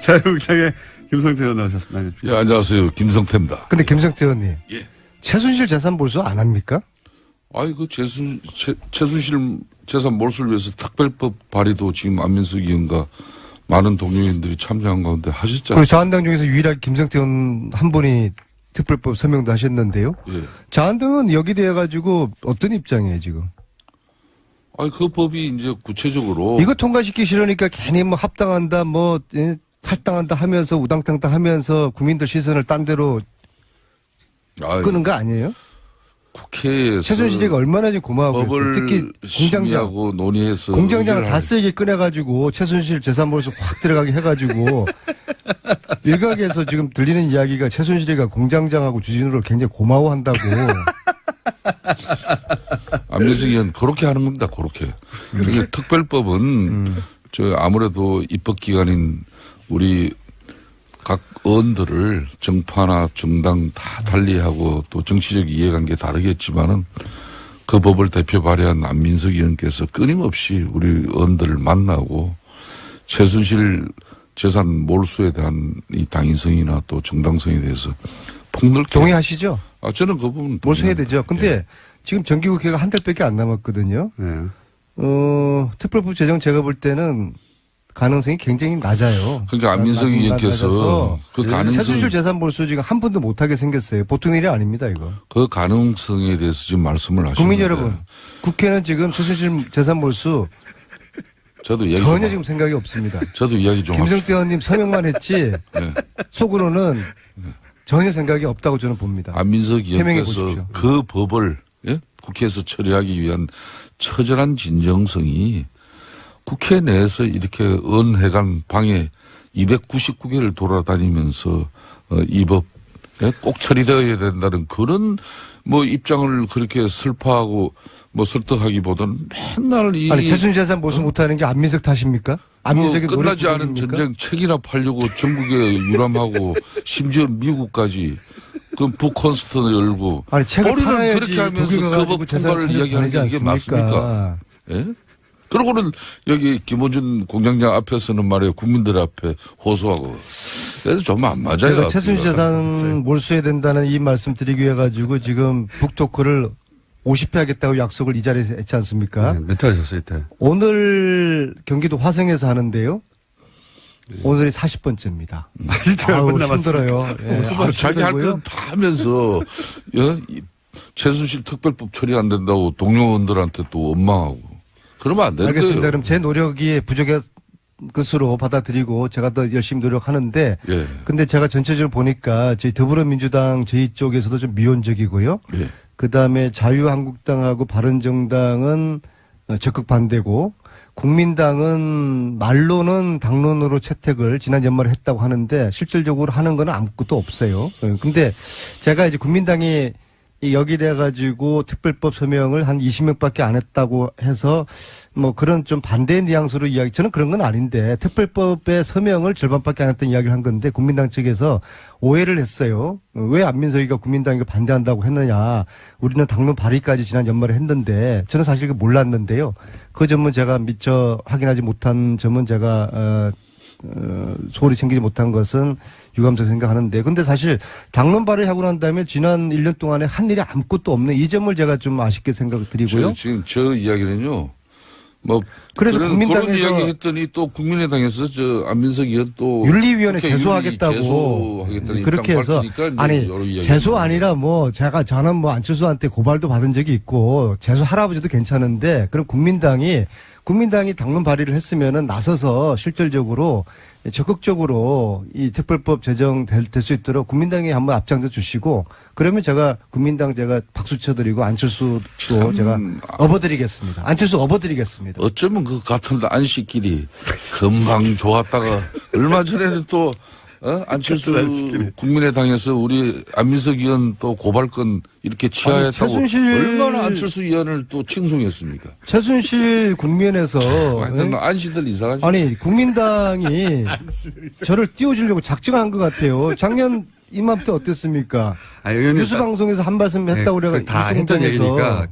자유한국당의 김성태 의원 나오셨습니다. 안녕하십니까. 예, 안녕하세요. 김성태입니다. 근데 김성태 의원님, 예. 최순실 재산 몰수 안 합니까? 아이, 최순실 재산 몰수를 위해서 특별법 발의도 지금 안민석 의원과 많은 동료인들이 참여한 가운데 하셨잖아요. 그리고 자한당 중에서 유일하게 김성태 의원 한 분이 특별법 서명도 하셨는데요. 예. 자한당은 여기 대해가지고 어떤 입장이에요, 지금? 아이, 그 법이 이제 구체적으로. 이거 통과시키기 싫으니까 괜히 뭐 합당한다, 탈당한다 하면서 우당탕탕 하면서 국민들 시선을 딴 데로 아이, 끄는 거 아니에요? 국회에서. 최순실이가 얼마나 지금 고마워요. 법을 특히 공장장. 심의하고 논의해서. 공장장을 다 의결을 세게 꺼내가지고 최순실 재산몰수 확 들어가게 해가지고 일각에서 지금 들리는 이야기가 최순실이가 공장장하고 주진우를 굉장히 고마워한다고. 안민석 의원 그렇게 하는 겁니다. 그렇게. 그러니까 특별법은 아무래도 입법기관인 우리 각 의원들을 정파나 정당 다 달리하고 또 정치적 이해관계 다르겠지만은 그 법을 대표 발의한 안민석 의원께서 끊임없이 우리 의원들을 만나고 최순실 재산 몰수에 대한 이 당위성이나 또 정당성에 대해서 폭넓게. 동의하시죠? 저는 그 부분. 몰수해야 되죠. 근데 지금 정기국회가 한 달밖에 안 남았거든요. 네. 특별법 제정 제가 볼 때는 가능성이 굉장히 낮아요. 그러니까 안민석 의원께서 그 가능성. 최순실 재산 몰수 지금 한 분도 못하게 생겼어요. 보통 일이 아닙니다, 이거. 그 가능성에 대해서 지금 말씀을 하시는데. 국민 여러분, 국회는 지금 최순실 재산 몰수 저도 이야기 전혀 좀 지금 생각이 없습니다. 저도 이야기 좀 김성태 의원님 서명만 했지 네. 속으로는 전혀 생각이 없다고 저는 봅니다. 안민석 해명해 의원께서 보십시오. 그 법을 국회에서 처리하기 위한 처절한 진정성이 국회 내에서 이렇게 의원회관 방에 299개를 돌아다니면서 이 법 꼭 처리되어야 된다는 그런 뭐 입장을 그렇게 슬퍼하고 뭐 설득하기보다는 맨날 아니 최순실 재산 몰수 못하는 게 안민석 탓입니까? 안민석의 뭐 끝나지 않은 노력뿐입니까? 전쟁 책이나 팔려고 전국에 유람하고 심지어 미국까지 그럼 북콘서트 열고. 아니, 책을 우리는 팔아야지 그렇게 하면서 독일 가가지고 그 재산 통과를 이야기하는 게 이게 맞습니까? 예? 그러고는 여기 김어준 공장장 앞에서는 말이에요. 국민들 앞에 호소하고. 그래서 좀 안 맞아요. 제가 최순실 앞뒤가. 재산 몰수해야 된다는 이 말씀 드리기 위해 가지고 지금 북토크를 50회 하겠다고 약속을 이 자리에서 했지 않습니까? 네, 몇 회 하셨어요, 이때? 오늘 경기도 화성에서 하는데요. 오늘이 40번째입니다. 진짜 아우, 몇번 남았습니까? 힘들어요. 예, 그만 아주 자기 할 힘들고요. 때는 다 하면서 이 최순실 특별법 처리 안 된다고 동료원들한테 또 원망하고 그러면 안 되는 알겠습니다. 거예요. 그럼 제 노력이 부족한 것으로 받아들이고 제가 더 열심히 노력하는데 예. 근데 제가 전체적으로 보니까 저희 더불어민주당 저희 쪽에서도 좀 미온적이고요. 예. 그다음에 자유한국당하고 바른정당은 적극 반대고 국민당은 말로는 당론으로 채택을 지난 연말에 했다고 하는데 실질적으로 하는 건 아무것도 없어요. 근데 제가 이제 국민당이 여기 돼가지고 특별법 서명을 한 20명밖에 안 했다고 해서 뭐 그런 좀 반대 뉘앙스로 이야기, 저는 그런 건 아닌데 특별법의 서명을 절반밖에 안 했던 이야기를 한 건데 국민당 측에서 오해를 했어요. 왜 안민석이가 국민당이 반대한다고 했느냐. 우리는 당론 발의까지 지난 연말에 했는데 저는 사실 그 몰랐는데요. 그 점은 제가 미처 확인하지 못한 점은 제가 소홀히 챙기지 못한 것은 유감스럽게 생각하는데 근데 사실 당론 발의하고 난 다음에 지난 1년 동안에 한 일이 아무것도 없는 이 점을 제가 좀 아쉽게 생각드리고요. 지금 저 이야기는요. 뭐 그래서 그런 국민당에서 이야기 했더니 또 국민의당에서 저 안민석 의원 또 윤리위원회 국회 제소하겠다고 제소하겠다는 그렇게 입장 해서 밝히니까 이제 아니 여러 이야기가 제소 나오는 아니라 뭐 저는 뭐 안철수한테 고발도 받은 적이 있고 제소 할아버지도 괜찮은데 그럼 국민당이 당론 발의를 했으면은 나서서 실질적으로 적극적으로 이 특별법 제정 될 수 있도록 국민당이 한번 앞장서 주시고 그러면 제가 국민당 제가 박수 쳐드리고 안철수도 제가 업어드리겠습니다. 안철수 업어드리겠습니다. 어쩌면 그 같은 안식끼리 금방 좋았다가 얼마 전에는 또 안철수 국민의당에서 우리 안민석 의원 또 고발건 이렇게 취하했다고 얼마나 안철수 의원을 또 칭송했습니까? 최순실 국면에서 하여튼 안시들 이상하죠. 아니 국민당이 저를 띄워주려고 작정한 것 같아요. 작년 이맘때 어땠습니까? 아니, 의원님 뉴스 방송에서 한 말씀 했다고 그래가 다 했던 얘기니까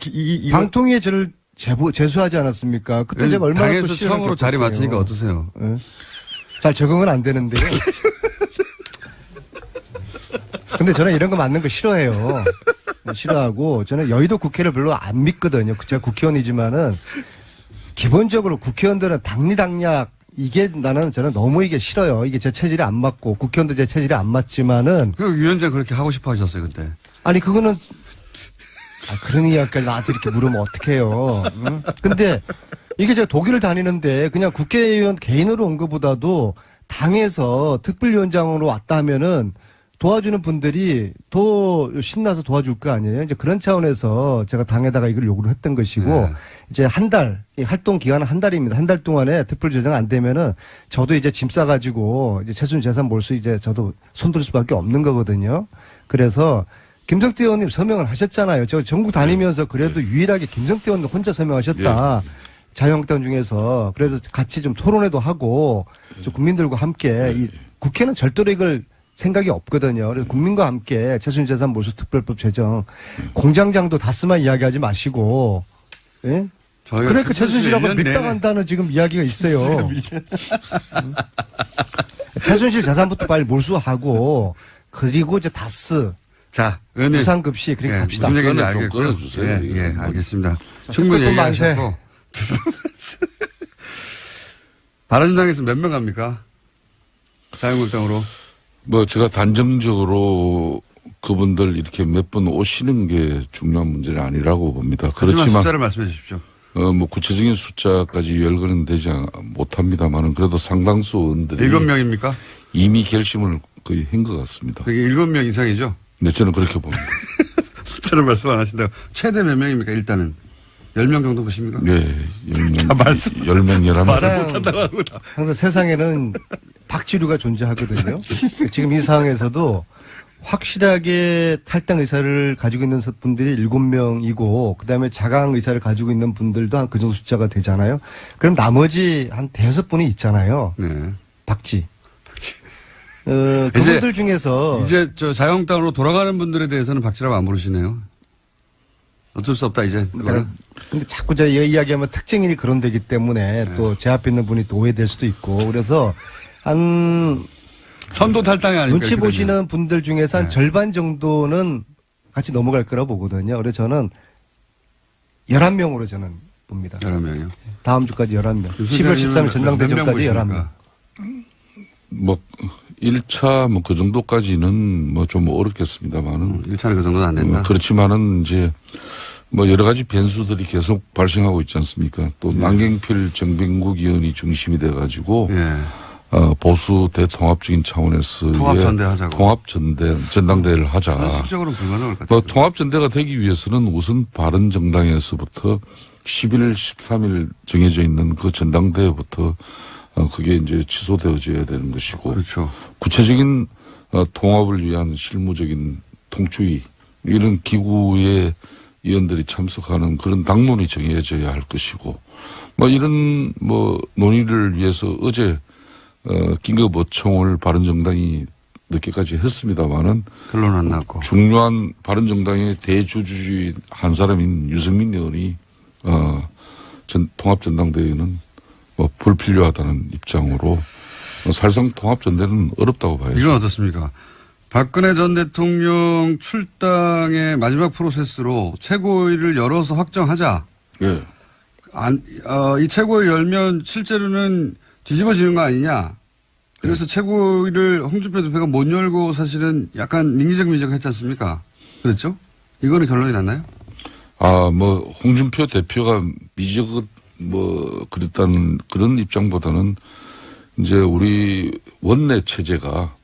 이거 방통위에 저를 제소하지 않았습니까? 그때 제가 얼마나 또 당에서 시련을 처음으로 자리 겪었어요. 맡으니까 어떠세요? 예? 잘 적응은 안 되는데요. 근데 저는 이런 거 맞는 거 싫어해요. 싫어하고 저는 여의도 국회를 별로 안 믿거든요. 제가 국회의원이지만은 기본적으로 국회의원들은 당리당략 이게 저는 너무 이게 싫어요. 이게 제 체질에 안 맞고 국회의원도 제 체질에 안 맞지만은 그 위원장 그렇게 하고 싶어 하셨어요, 그때. 아니 그거는 그런 이야기까지 나한테 이렇게 물으면 어떡해요. 응? 근데 이게 제가 독일을 다니는데 그냥 국회의원 개인으로 온 것보다도 당에서 특별위원장으로 왔다 하면은 도와주는 분들이 더 신나서 도와줄 거 아니에요. 이제 그런 차원에서 제가 당에다가 이걸 요구를 했던 것이고 네. 이제 한 달, 이 활동 기간은 한 달입니다. 한 달 동안에 특별 제정 안 되면은 저도 이제 짐 싸가지고 이제 최순실 재산 몰수 이제 저도 손들 수밖에 없는 거거든요. 그래서 김성태 의원님 서명을 하셨잖아요. 저 전국 다니면서 그래도 유일하게 김성태 의원님 혼자 서명하셨다. 자유한국당 중에서 그래서 같이 좀 토론회도 하고 좀 국민들과 함께 이 국회는 절대로 이걸 생각이 없거든요. 그래서 국민과 함께 최순실 재산 몰수 특별법 제정 공장장도 다스만 이야기하지 마시고 예? 그러니까 최순실하고 1년 내내 밀당한다는 지금 이야기가 있어요. 최순실 재산부터 빨리 몰수하고 그리고 이제 다스 자, 의원님. 무상급식 그렇게 갑시다. 무슨 얘기인지 그거는 좀 알겠고요. 끊어주세요. 예, 이거. 예, 알겠습니다. 충분히 특별법 만세. 얘기하셨고. 바른정당에서 몇 명 갑니까? 자유한국당으로. 뭐 제가 단정적으로 그분들 이렇게 몇 번 오시는 게 중요한 문제는 아니라고 봅니다. 하지만 그렇지만 숫자를 말씀해 주십시오. 뭐 구체적인 숫자까지 열거는 되지 못합니다만은 그래도 상당수 의원들이 7명입니까? 이미 결심을 거의 한 것 같습니다. 그게 7명 이상이죠? 네, 저는 그렇게 봅니다. 숫자를 말씀 안 하신다고. 최대 몇 명입니까, 일단은? 10명 정도 보십니까? 네, 10명, 아, 말씀. 10명, 11명. 항상 세상에는 박지류가 존재하거든요. 지금 이 상황에서도 확실하게 탈당 의사를 가지고 있는 분들이 7명이고 그다음에 자강 의사를 가지고 있는 분들도 한 그 정도 숫자가 되잖아요. 그럼 나머지 한 5분이 있잖아요. 네. 박지. 그분들 중에서 이제 저 자유한국당으로 돌아가는 분들에 대해서는 박지라고 안 부르시네요. 어쩔 수 없다 이제. 내가 근데 자꾸 제가 이야기하면 특징인이 그런 데기 때문에 또 제 앞에 있는 분이 또 오해될 수도 있고 그래서 한 선도 탈당이 아니고 눈치 보시는 분들 중에서 한 절반 정도는 같이 넘어갈 거라고 보거든요. 그래서 저는 11명으로 저는 봅니다. 11명이요. 다음 주까지 11명. 10월 13일 전당대 전까지 11명. 뭐 1차 뭐 그 정도까지는 뭐 좀 어렵겠습니다만은 1차는 그 정도는 안 된다. 그렇지만은 이제 뭐 여러 가지 변수들이 계속 발생하고 있지 않습니까? 또 남경필 정병국 의원이 중심이 돼 가지고 예. 보수 대통합적인 차원에서 통합전대하자고. 전당대회를 하자. 현실적으로는 불가능할 것 같아요. 뭐 통합전대가 되기 위해서는 우선 바른정당에서부터 11일, 13일 정해져 있는 그 전당대회부터 그게 이제 취소되어져야 되는 것이고. 그렇죠. 구체적인 통합을 위한 실무적인 통추위 이런 기구의 의원들이 참석하는 그런 당론이 정해져야 할 것이고. 뭐 이런 뭐 논의를 위해서 어제 긴급 어총을 바른정당이 늦게까지 했습니다마는 결론 안 났고. 중요한 바른정당의 대주주주의 한 사람인 유승민 의원이 통합전당대회는 뭐 불필요하다는 입장으로 사실상 통합전대는 어렵다고 봐야죠. 이건 어떻습니까? 박근혜 전 대통령 출당의 마지막 프로세스로 최고위를 열어서 확정하자. 예. 이 최고위 열면 실제로는 뒤집어지는 거 아니냐. 그래서 최고위를 홍준표 대표가 못 열고 사실은 약간 민기적 했지 않습니까? 그렇죠? 이거는 결론이 났나요? 뭐 홍준표 대표가 그랬다는 그런 입장보다는 이제 우리 원내 체제가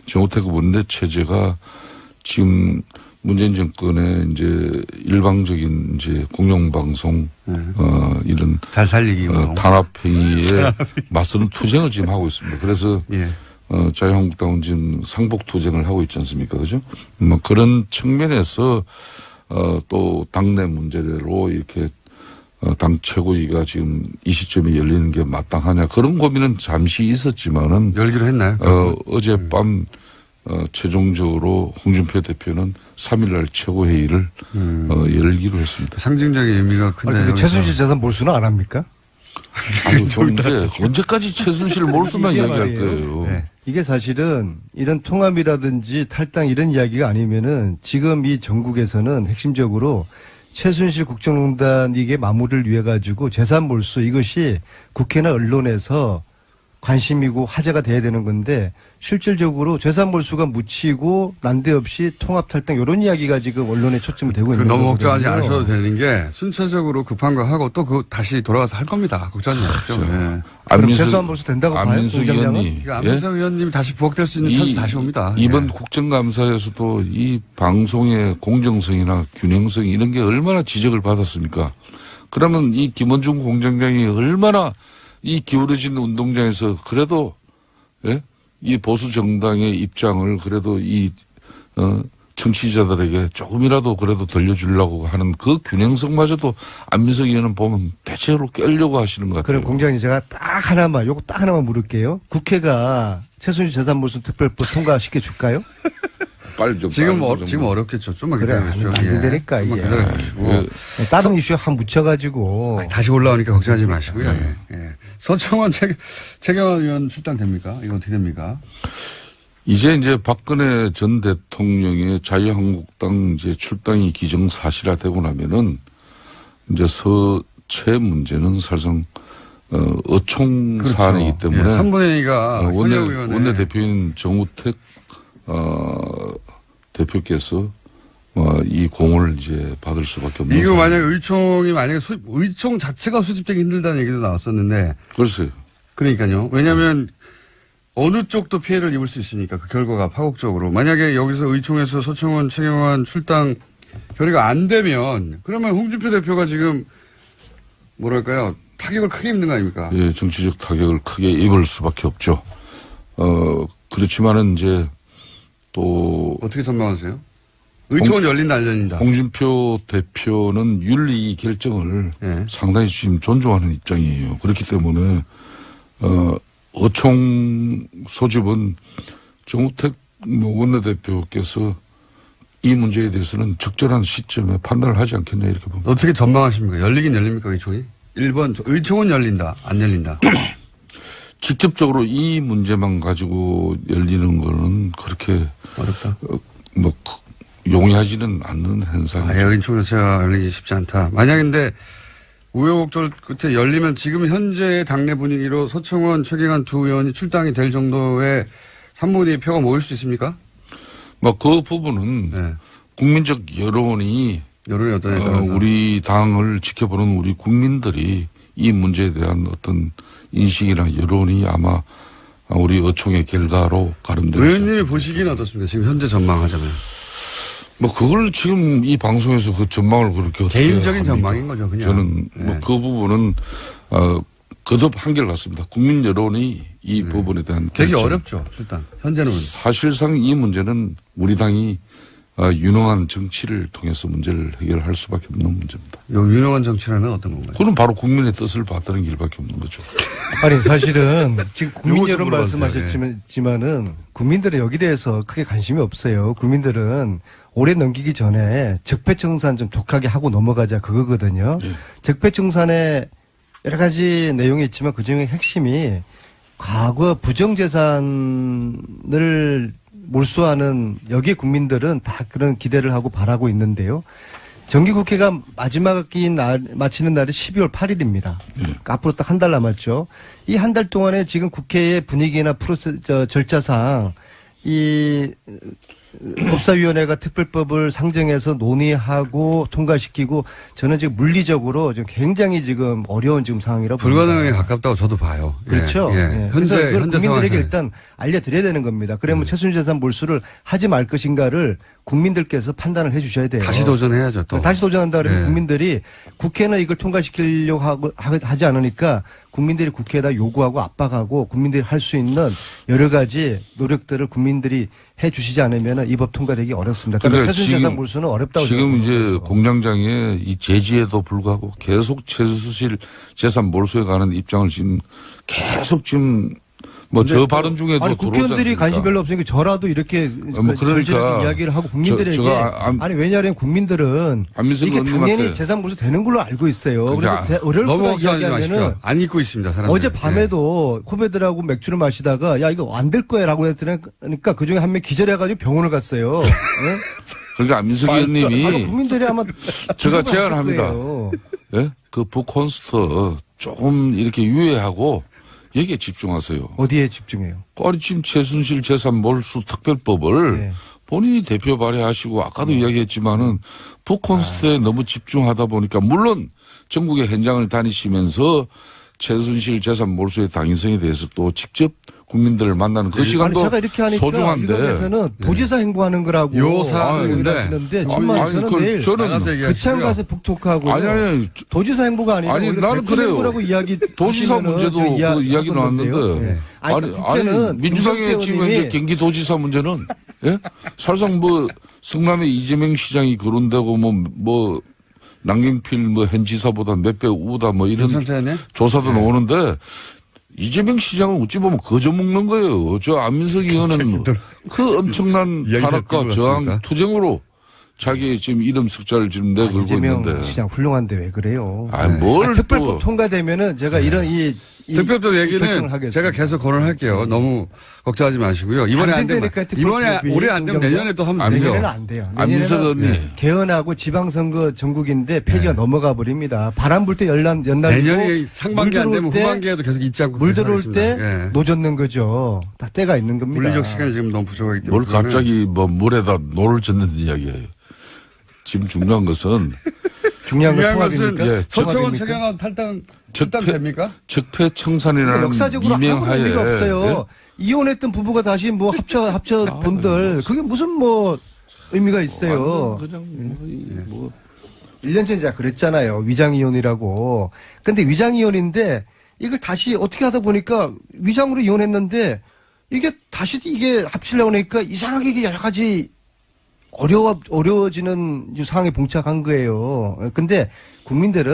정우택 원내 체제가 지금 문재인 정권의 이제 일방적인 이제 공영방송 이런 잘 살리기 탄압 행위에 맞서는 투쟁을 지금 하고 있습니다. 그래서 예. 자유한국당은 지금 상복 투쟁을 하고 있지 않습니까, 그죠? 뭐 그런 측면에서 또 당내 문제로 이렇게 당 최고위가 지금 이 시점에 열리는 게 마땅하냐 그런 고민은 잠시 있었지만은 열기로 했나요? 어젯밤 최종적으로 홍준표 대표는 3일날 최고회의를 열기로 했습니다. 상징적인 의미가 큰데. 근데 최순실 재산 몰수는 안 합니까? 아니, 언제까지 최순실 몰수만 이게 이야기할 말이에요. 거예요. 네. 이게 사실은 이런 통합이라든지 탈당 이런 이야기가 아니면은 지금 이 전국에서는 핵심적으로 최순실 국정농단 이게 마무리를 위해 가지고 재산 몰수 이것이 국회나 언론에서 관심이고 화제가 돼야 되는 건데 실질적으로 재산 몰수가 묻히고 난데없이 통합 탈당 이런 이야기가 지금 언론에 초점이 되고 있는 거거든요. 너무 걱정하지 않으셔도 되는 게 순차적으로 급한 거 하고 또 다시 돌아가서 할 겁니다. 걱정하지 마십시오. 네. 그럼 재산 몰수 된다고 봐요? 안민석 의원이 안민석 의원님 다시 부각될 수 있는 찬스 다시 옵니다. 이번 예. 국정감사에서도 이 방송의 공정성이나 균형성 이런 게 얼마나 지적을 받았습니까? 그러면 이 김원중 공장장이 얼마나 이 기울어진 운동장에서 그래도 이 보수 정당의 입장을 그래도 이 청취자들에게 조금이라도 그래도 들려주려고 하는 그 균형성마저도 안민석 의원은 보면 대체로 깨려고 하시는 것 같아요. 그럼 공장님 제가 요거 딱 하나만 물을게요. 국회가 최순실 재산 몰수 특별법 통과시켜 줄까요? 빨리 좀 지금 어렵겠죠. 좀만 기다려주시죠. 안 된다니까 이게. 기다려주시고. 다른 이슈 한 묻혀가지고. 다시 올라오니까 걱정하지 마시고요. 예. 서청원 최경환 의원 출당됩니까? 이거 어떻게 됩니까? 이제 박근혜 전 대통령의 자유한국당 이제 출당이 기정사실화되고 나면은 이제 서체 문제는 사실상 어총 그렇죠. 사안이기 때문에 3분의 2가 원내 대표인 정우택 대표께서 이 공을 이제 받을 수밖에 없는. 이거 만약 의총이 의총 자체가 수집되기 힘들다는 얘기도 나왔었는데. 글쎄요. 그러니까요. 왜냐하면 어느 쪽도 피해를 입을 수 있으니까 그 결과가 파국적으로. 만약에 여기서 의총에서 서청원, 최경환 출당 결의가 안 되면 그러면 홍준표 대표가 지금 뭐랄까요 타격을 크게 입는 거 아닙니까? 예, 정치적 타격을 크게 입을 수밖에 없죠. 그렇지만은 이제 또 어떻게 전망하세요? 의총은 열린다 안 열린다? 홍준표 대표는 윤리 결정을 상당히 지금 존중하는 입장이에요. 그렇기 때문에 어총 소집은 정우택 원내대표께서 이 문제에 대해서는 적절한 시점에 판단을 하지 않겠냐 이렇게 봅니다. 어떻게 전망하십니까? 열리긴 열립니까, 의총이? 1번, 의총은 열린다, 안 열린다. 직접적으로 이 문제만 가지고 열리는 거는 그렇게 어렵다. 용이하지는 않는 현상이죠. 의총 자체가 열리기 쉽지 않다. 만약인데 우여곡절 끝에 열리면 지금 현재 당내 분위기로 서청원, 최경환 두 의원이 출당이 될 정도의 3분의 2 표가 모일 수 있습니까? 그 부분은 네. 국민적 여론이 어떠냐에 따라서. 우리 당을 지켜보는 우리 국민들이 이 문제에 대한 어떤 인식이나 여론이 아마 우리 의총의 결과로 가름되죠. 의원님이 보시기는 어떻습니까? 지금 현재 전망하자면. 그걸 지금 이 방송에서 그 전망을 그렇게 어떻게 개인적인 합니까? 전망인 거죠, 그냥. 저는 네. 그 부분은 거듭 한결같습니다. 국민 여론이 이 부분에 대한 되게 결정. 어렵죠, 일단. 현재는. 사실상 이 문제는 우리 당이 유능한 정치를 통해서 문제를 해결할 수밖에 없는 문제입니다. 요 유능한 정치라는 어떤 건가요? 그건 바로 국민의 뜻을 받드는 길밖에 없는 거죠. 아니 사실은 지금 국민 요거 좀 여론 물어봐주세요. 말씀하셨지만은 국민들은 여기 대해서 크게 관심이 없어요. 국민들은 올해 넘기기 전에 적폐청산 좀 독하게 하고 넘어가자 그거거든요. 예. 적폐청산에 여러 가지 내용이 있지만 그중에 핵심이 과거 부정재산을 몰수하는 여기에 국민들은 다 그런 기대를 하고 바라고 있는데요. 정기국회가 마지막이 마치는 날이 12월 8일입니다. 그러니까 앞으로 딱 한 달 남았죠. 이 한 달 동안에 지금 국회의 분위기나 절차상 이 법사위원회가 특별법을 상정해서 논의하고 통과시키고 저는 지금 물리적으로 지금 굉장히 지금 어려운 지금 상황이라고 불가능에 봅니다. 가깝다고 저도 봐요. 그렇죠. 예. 예. 현재, 그래서 그걸 현재 국민들에게 상황에서. 일단 알려드려야 되는 겁니다. 그러면 최순실재산 몰수를 하지 말 것인가를 국민들께서 판단을 해주셔야 돼요. 다시 도전해야죠, 또. 다시 도전한다 그러면 예. 국민들이 국회는 이걸 통과시키려고 하지 않으니까 국민들이 국회에다 요구하고 압박하고 국민들이 할 수 있는 여러 가지 노력들을 국민들이 해 주시지 않으면 이 법 통과되기 어렵습니다. 그러니까 그러니까 최순실재산 지금- 몰수는 어렵다고 지금 생각하는 이제 거죠. 공장장의 이 제지에도 불구하고 계속 최순실 재산 몰수에 관한 입장을 지금 계속 지금 저 발언 중에도 아니 들어오지 국회의원들이 않습니까? 관심 별로 없으니까 저라도 이렇게 그러니까 이야기를 하고 국민들에게 제가 아니 왜냐하면 국민들은 안민석 이게 의원님한테 당연히 재산 몰수 되는 걸로 알고 있어요. 그러니까 그래서 어려울 너무 거다 걱정하지 이야기하면은 마십시오. 안 잊고 있습니다, 사람들. 어제 밤에도 후배들하고 맥주를 마시다가 야 이거 안 될 거야라고 했더니까 그 중에 한 명 기절해가지고 병원을 갔어요. 예? 그러니까 안민석 아니, 의원님이 국민들이 아마 제가 기억을 하실 제안합니다. 거예요. 예? 그 북콘스트 조금 이렇게 유예하고 여기에 집중하세요. 어디에 집중해요? 아니 지금 최순실 재산 몰수 특별법을 네. 본인이 대표 발의하시고 아까도 이야기했지만은 북콘스트에 너무 집중하다 보니까 물론 전국의 현장을 다니시면서 최순실 재산 몰수의 당위성에 대해서 또 직접 국민들을 만나는 그 시간도 제가 이렇게 하니까 소중한데. 일각에서는 도지사 행보하는 거라고 요 사안인데 하시는데 정말 아니, 저는 그 내일 저는 나가서 얘기하시고요. 그창 가서 북톡하고 아니 도지사 행보가 아니라 아니, 오히려 나는 백분 그래요. 행보라고 이야기 도지사 하시면은 문제도 저 그 이야기 나왔는데 예. 아니, 국회는 민주당의 지금 현재 경기도지사 문제는 예? 사실상 성남의 이재명 시장이 거론되고 남경필 현 지사보다 몇 배 우다 이런 괜찮잖아요? 조사도 나오는데 이재명 시장은 어찌 보면 거저 먹는 거예요. 저 안민석 의원은 그 엄청난 이야기가 탄압과 들고 저항 갔습니까? 투쟁으로 자기 지금 이름 숫자를 지금 내걸고 이재명 있는데. 시장 훌륭한데 왜 그래요? 뭘 특별법 또. 통과되면은 제가 이런 이 특별법 결정을 얘기는 하겠습니다. 제가 계속 거론할게요. 너무 걱정하지 마시고요. 이번에 안 안 되면 된다니까, 이번에 특별법이. 올해 안 되면 내년에 또 하면 되죠. 내년에는 안 돼요. 안민석 내년에는 의원님. 개헌하고 지방선거 전국인데 폐지가 넘어가 버립니다. 바람 불 때 연날리고 내년이 상반기 안 되면 물 들어올 때 후반기에도 계속 잊지 않고 물 계속 들어올 하겠습니다. 때 예. 노젓는 거죠. 다 때가 있는 겁니다. 물리적 시간이 지금 너무 부족하기 때문에. 뭘 갑자기 물에다 노를 젓는 이야기예요. 지금 중요한 것은 중요한 건 중요한 것은 통합입니까? 예, 서청원 통합입니까? 최경환 탈당 적폐- 됩니까? 적폐 청산이라는 역사적으로 아무런 미명하에 의미가 없어요. 예? 이혼했던 부부가 다시 합쳐 본들 그게 무슨 의미가 있어요. 완전 그냥 1년 전에 제가 그랬잖아요. 위장이혼이라고. 근데 위장이혼인데 이걸 다시 어떻게 하다 보니까 위장으로 이혼했는데 이게 다시 이게 합치려고 하니까 이상하게 이게 여러 가지 어려워지는 상황에 봉착한 거예요. 근데 국민들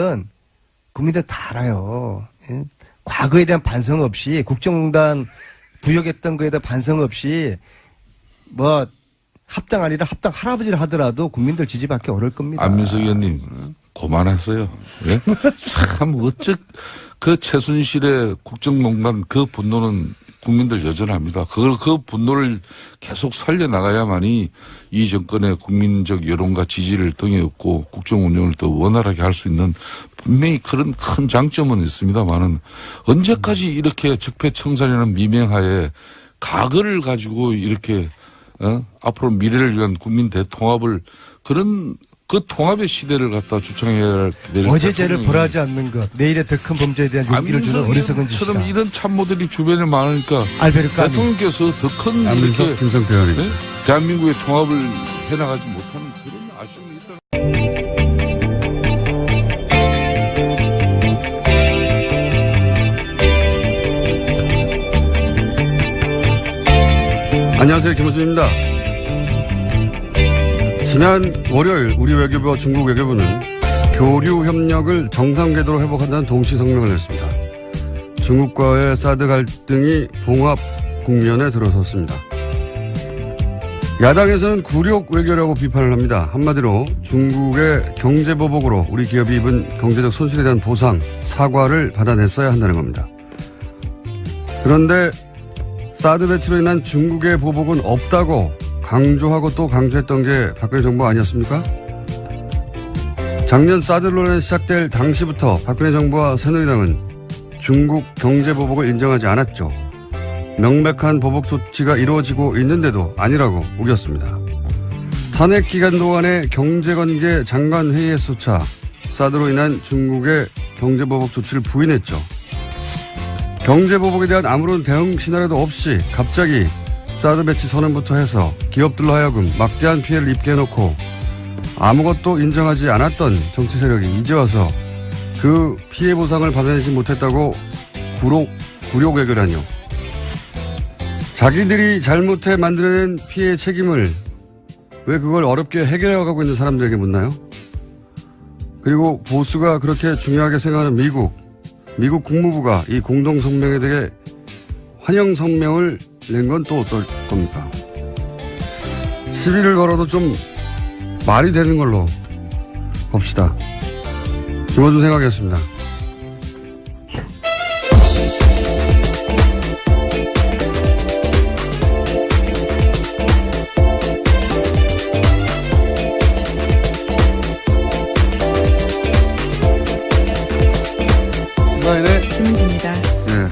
다 알아요. 예? 과거에 대한 반성 없이 국정농단 부역했던 거에 대한 반성 없이 뭐 합당 아니라 합당 할아버지를 하더라도 국민들 지지받기 어려울 겁니다. 안민석 의원님, 고만하세요. 예? 참, 그 최순실의 국정농단 그 분노는 국민들 여전합니다. 그 분노를 계속 살려나가야만이 이 정권의 국민적 여론과 지지를 등에 업고 국정 운영을 더 원활하게 할 수 있는 분명히 그런 큰 장점은 있습니다만은 언제까지 이렇게 적폐청산이라는 미명하에 과거를 가지고 이렇게 앞으로 미래를 위한 국민 대통합을 그런 그 통합의 시대를 갖다 주창해야 될 어제 죄를 벌하지 않는 것, 내일의 더 큰 범죄에 대한 용기를 주는 어리석은 짓이다. 처럼 이런 참모들이 주변에 많으니까 알베르 까미. 대통령께서 더 큰 안민석, 이렇게 김성태 의원님. 네? 대한민국의 통합을 해나가지 못하는 그런 아쉬움이 있다. 안녕하세요. 김호준입니다. 지난 월요일 우리 외교부와 중국 외교부는 교류 협력을 정상 궤도로 회복한다는 동시 성명을 냈습니다. 중국과의 사드 갈등이 봉합 국면에 들어섰습니다. 야당에서는 굴욕 외교라고 비판을 합니다. 한마디로 중국의 경제보복으로 우리 기업이 입은 경제적 손실에 대한 보상, 사과를 받아냈어야 한다는 겁니다. 그런데 사드 배치로 인한 중국의 보복은 없다고 강조하고 또 강조했던 게 박근혜 정부 아니었습니까? 작년 사드 논란이 시작될 당시부터 박근혜 정부와 새누리당은 중국 경제 보복을 인정하지 않았죠. 명백한 보복 조치가 이루어지고 있는데도 아니라고 우겼습니다. 탄핵 기간 동안의 경제관계 장관 회의에서조차 사드로 인한 중국의 경제 보복 조치를 부인했죠. 경제 보복에 대한 아무런 대응 시나리오도 없이 갑자기 사드 배치 선언부터 해서 기업들로 하여금 막대한 피해를 입게 해놓고 아무것도 인정하지 않았던 정치 세력이 이제 와서 그 피해 보상을 받아내지 못했다고 굴욕 외교라뇨. 자기들이 잘못해 만들어낸 피해 책임을 왜 그걸 어렵게 해결해가고 있는 사람들에게 묻나요? 그리고 보수가 그렇게 중요하게 생각하는 미국 국무부가 이 공동성명에 대해 환영 성명을 낸 건 또 어떨 겁니까? 시비를 걸어도 좀 말이 되는 걸로 봅시다. 김어준 생각이었습니다. 시사인의 김은지입니다. 예.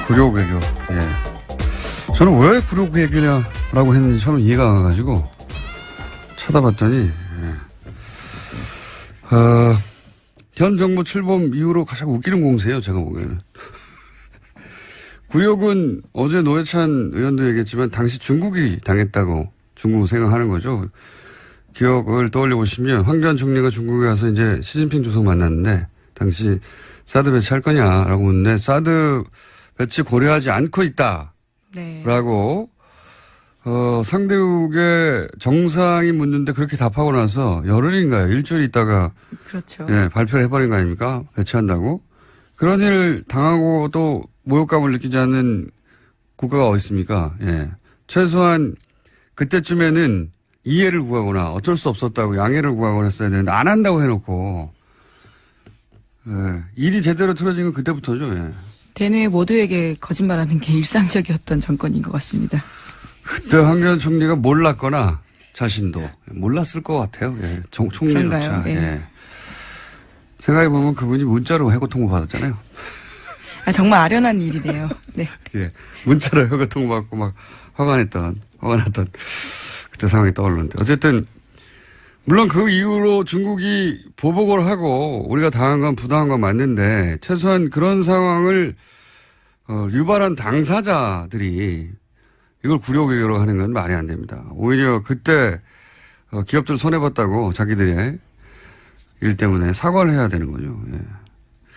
굴욕 외교. 예. 저는 왜 굴욕 외교냐라고 했는지 처음 이해가 안 가가지고 찾아봤더니, 현 정부 출범 이후로 가장 웃기는 공세예요, 제가 보기에는. 굴욕은 어제 노회찬 의원도 얘기했지만 당시 중국이 당했다고 중국은 생각하는 거죠. 기억을 떠올려 보시면 황교안 총리가 중국에 가서 이제 시진핑 주석 만났는데 당시 사드 배치할 거냐라고 묻는데 사드 배치 고려하지 않고 있다라고 네. 상대국의 정상이 묻는데 그렇게 답하고 나서 열흘인가요? 일주일 있다가 그렇죠. 예, 발표를 해버린 거 아닙니까? 배치한다고. 그런 일을 당하고 또 모욕감을 느끼지 않는 국가가 어디 있습니까? 예. 최소한 그때쯤에는 이해를 구하거나 어쩔 수 없었다고 양해를 구하거나 했어야 되는데 안 한다고 해놓고 예. 일이 제대로 틀어진 건 그때부터죠. 예. 대뇌 모두에게 거짓말하는 게 일상적이었던 정권인 것 같습니다. 그때 황교안 총리가 몰랐거나 자신도 몰랐을 것 같아요. 예. 총리조차. 그런가요? 예. 예. 생각해보면 그분이 문자로 해고 통보 받았잖아요. 아, 정말 아련한 일이네요. 네. 예. 문자로 해고 통보 받고 막 화가 났던 그때 상황이 떠오르는데. 어쨌든, 물론 그 이후로 중국이 보복을 하고 우리가 당한 건 부당한 건 맞는데 최소한 그런 상황을 유발한 당사자들이 이걸 굴욕 외교로 하는 건 말이 안 됩니다. 오히려 그때 기업들 손해봤다고 자기들의 일 때문에 사과를 해야 되는 거죠. 예.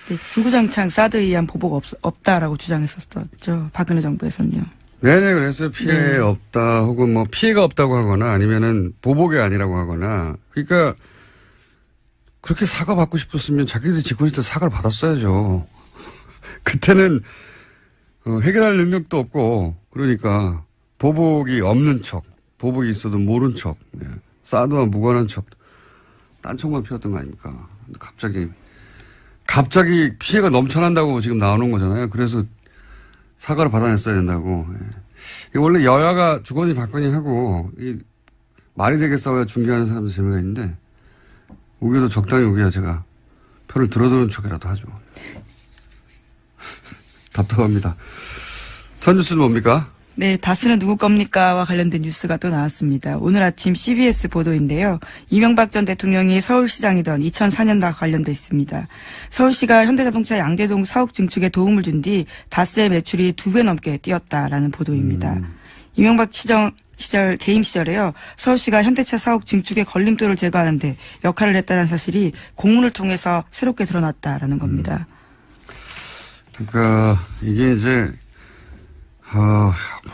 네, 주구장창 사드에 의한 보복 없다라고 주장했었죠. 박근혜 정부에서는요. 네네, 그래서 피해 없다, 혹은 뭐 피해가 없다고 하거나 아니면은 보복이 아니라고 하거나. 그러니까 그렇게 사과 받고 싶었으면 자기들이 짓고 있을 때 사과를 받았어야죠. 그때는 해결할 능력도 없고 그러니까 보복이 없는 척, 보복이 있어도 모른 척, 예. 사드와 무관한 척, 딴청만 피웠던 거 아닙니까? 갑자기 피해가 넘쳐난다고 지금 나오는 거잖아요. 그래서 사과를 받아냈어야 된다고. 예. 이게 원래 여야가 주거니 받거니 하고, 말이 되게 싸워야 중계하는 사람들 재미가 있는데, 우겨도 적당히 우겨야 제가 표를 들어두는 척이라도 하죠. 답답합니다. 첫 뉴스는 뭡니까? 네, 다스는 누구 겁니까와 관련된 뉴스가 또 나왔습니다. 오늘 아침 CBS 보도인데요. 이명박 전 대통령이 서울시장이던 2004년과 관련돼 있습니다. 서울시가 현대자동차 양재동 사옥 증축에 도움을 준 뒤 다스의 매출이 2배 넘게 뛰었다라는 보도입니다. 이명박 시절 재임 시절에요. 서울시가 현대차 사옥 증축의 걸림돌을 제거하는데 역할을 했다는 사실이 공문을 통해서 새롭게 드러났다라는 겁니다. 그러니까 이게 이제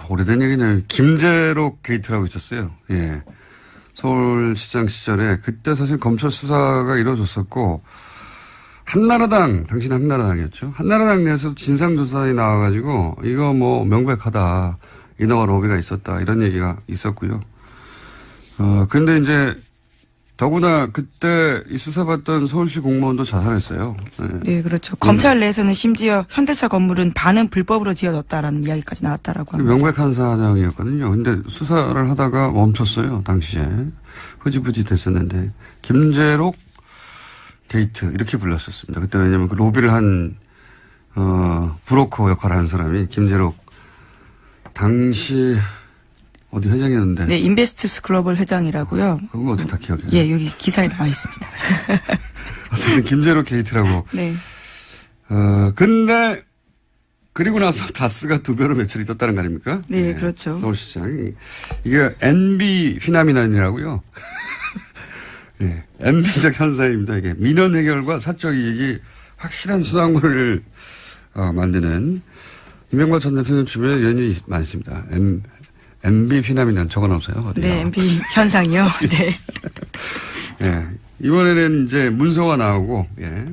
오래된 얘기네요. 김재록 게이트라고 있었어요. 예. 서울시장 시절에 그때 사실 검찰 수사가 이루어졌었고 당시는 한나라당이었죠. 한나라당 내에서 진상조사에 나와가지고 이거 뭐 명백하다. 인허가 로비가 있었다. 이런 얘기가 있었고요. 근데 이제 더구나 그때 이 수사받던 서울시 공무원도 자살했어요. 네, 그렇죠. 검찰 내에서는 심지어 현대차 건물은 반은 불법으로 지어졌다라는 이야기까지 나왔다라고 합니다. 명백한 사정이었거든요. 근데 수사를 하다가 멈췄어요. 당시에. 흐지부지 됐었는데. 김재록 게이트 이렇게 불렀었습니다. 그때 왜냐면 그 로비를 한 브로커 역할을 한 사람이 김재록 당시 어디 회장이었는데. 네, 인베스투스 글로벌 회장이라고요. 그건 어떻게 다 기억해요? 예, 여기 기사에 나와 있습니다. 어쨌든 김재록 게이트라고. 네. 근데 그리고 나서 다스가 2배로 매출이 떴다는 거 아닙니까? 네, 그렇죠. 서울시장이. 이게 NB 휘나미난이라고요. 예, NB적 현상입니다. 이게 민원 해결과 사적 이익이 확실한 수당물을 만드는 이명박 전 대통령 주변에 연인이 많습니다. MB 휘나미난 적어놓으세요. 어디요? 네, MB 현상이요. 네. 예. 이번에는 이제 문서가 나오고, 예.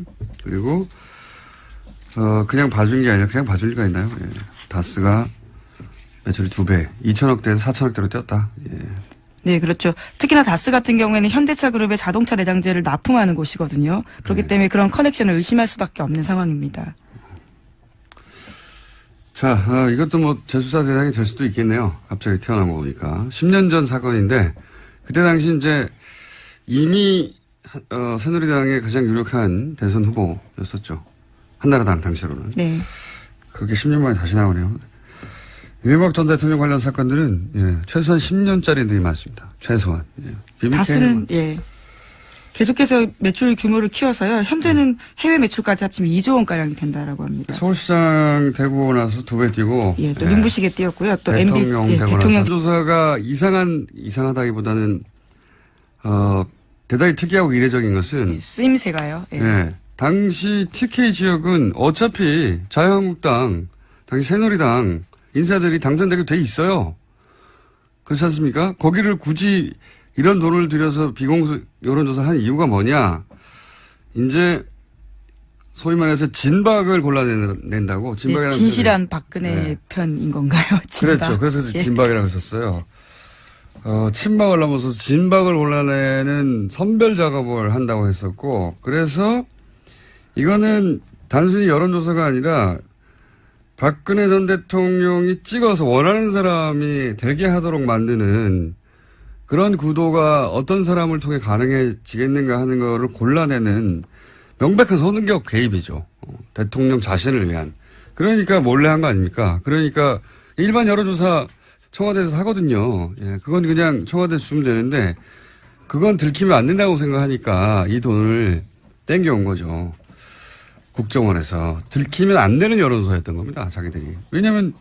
그리고, 그냥 봐준 게 아니라 그냥 봐줄 리가 있나요? 예. 다스가 매출이 2배, 2천억대에서 4천억대로 뛰었다. 예. 네, 그렇죠. 특히나 다스 같은 경우에는 현대차 그룹의 자동차 내장재를 납품하는 곳이거든요. 그렇기 네. 때문에 그런 커넥션을 의심할 수밖에 없는 상황입니다. 자, 이것도 뭐 재수사 대상이 될 수도 있겠네요. 갑자기 태어난 거 보니까. 10년 전 사건인데, 그때 당시 이제 이미, 새누리당의 가장 유력한 대선 후보였었죠. 한나라당 당시로는. 네. 그게 10년 만에 다시 나오네요. 이명박 전 대통령 관련 사건들은, 예, 최소한 10년짜리들이 많습니다. 최소한. 예. 다스는, 예. 계속해서 매출 규모를 키워서요. 현재는 해외 매출까지 합치면 2조 원가량이 된다라고 합니다. 서울시장 되고 나서 2배 뛰고. 예, 또 눈부시게 뛰었고요. 또 대통령 MB, 되고 대통령 나서 조사가 이상하다기보다는 대단히 특이하고 이례적인 것은 쓰임새가요. 예. 예, 당시 TK 지역은 어차피 자유한국당, 당시 새누리당 인사들이 당선되게 돼 있어요. 그렇지 않습니까? 거기를 굳이 이런 돈을 들여서 비공수 여론조사를 한 이유가 뭐냐? 이제 소위 말해서 진박을 골라낸다고. 네, 진실한 박근혜 네. 편인 건가요? 진박. 그렇죠. 그래서 예. 진박이라고 했었어요. 친박을 넘어서서 진박을 골라내는 선별 작업을 한다고 했었고, 그래서 이거는 단순히 여론조사가 아니라 박근혜 전 대통령이 찍어서 원하는 사람이 되게 하도록 만드는 그런 구도가 어떤 사람을 통해 가능해지겠는가 하는 거를 골라내는 명백한 선거 개입이죠. 대통령 자신을 위한. 그러니까 몰래 한 거 아닙니까? 그러니까 일반 여론조사 청와대에서 하거든요. 예, 그건 그냥 청와대에 주면 되는데 그건 들키면 안 된다고 생각하니까 이 돈을 땡겨온 거죠. 국정원에서. 들키면 안 되는 여론조사였던 겁니다. 자기들이. 왜냐하면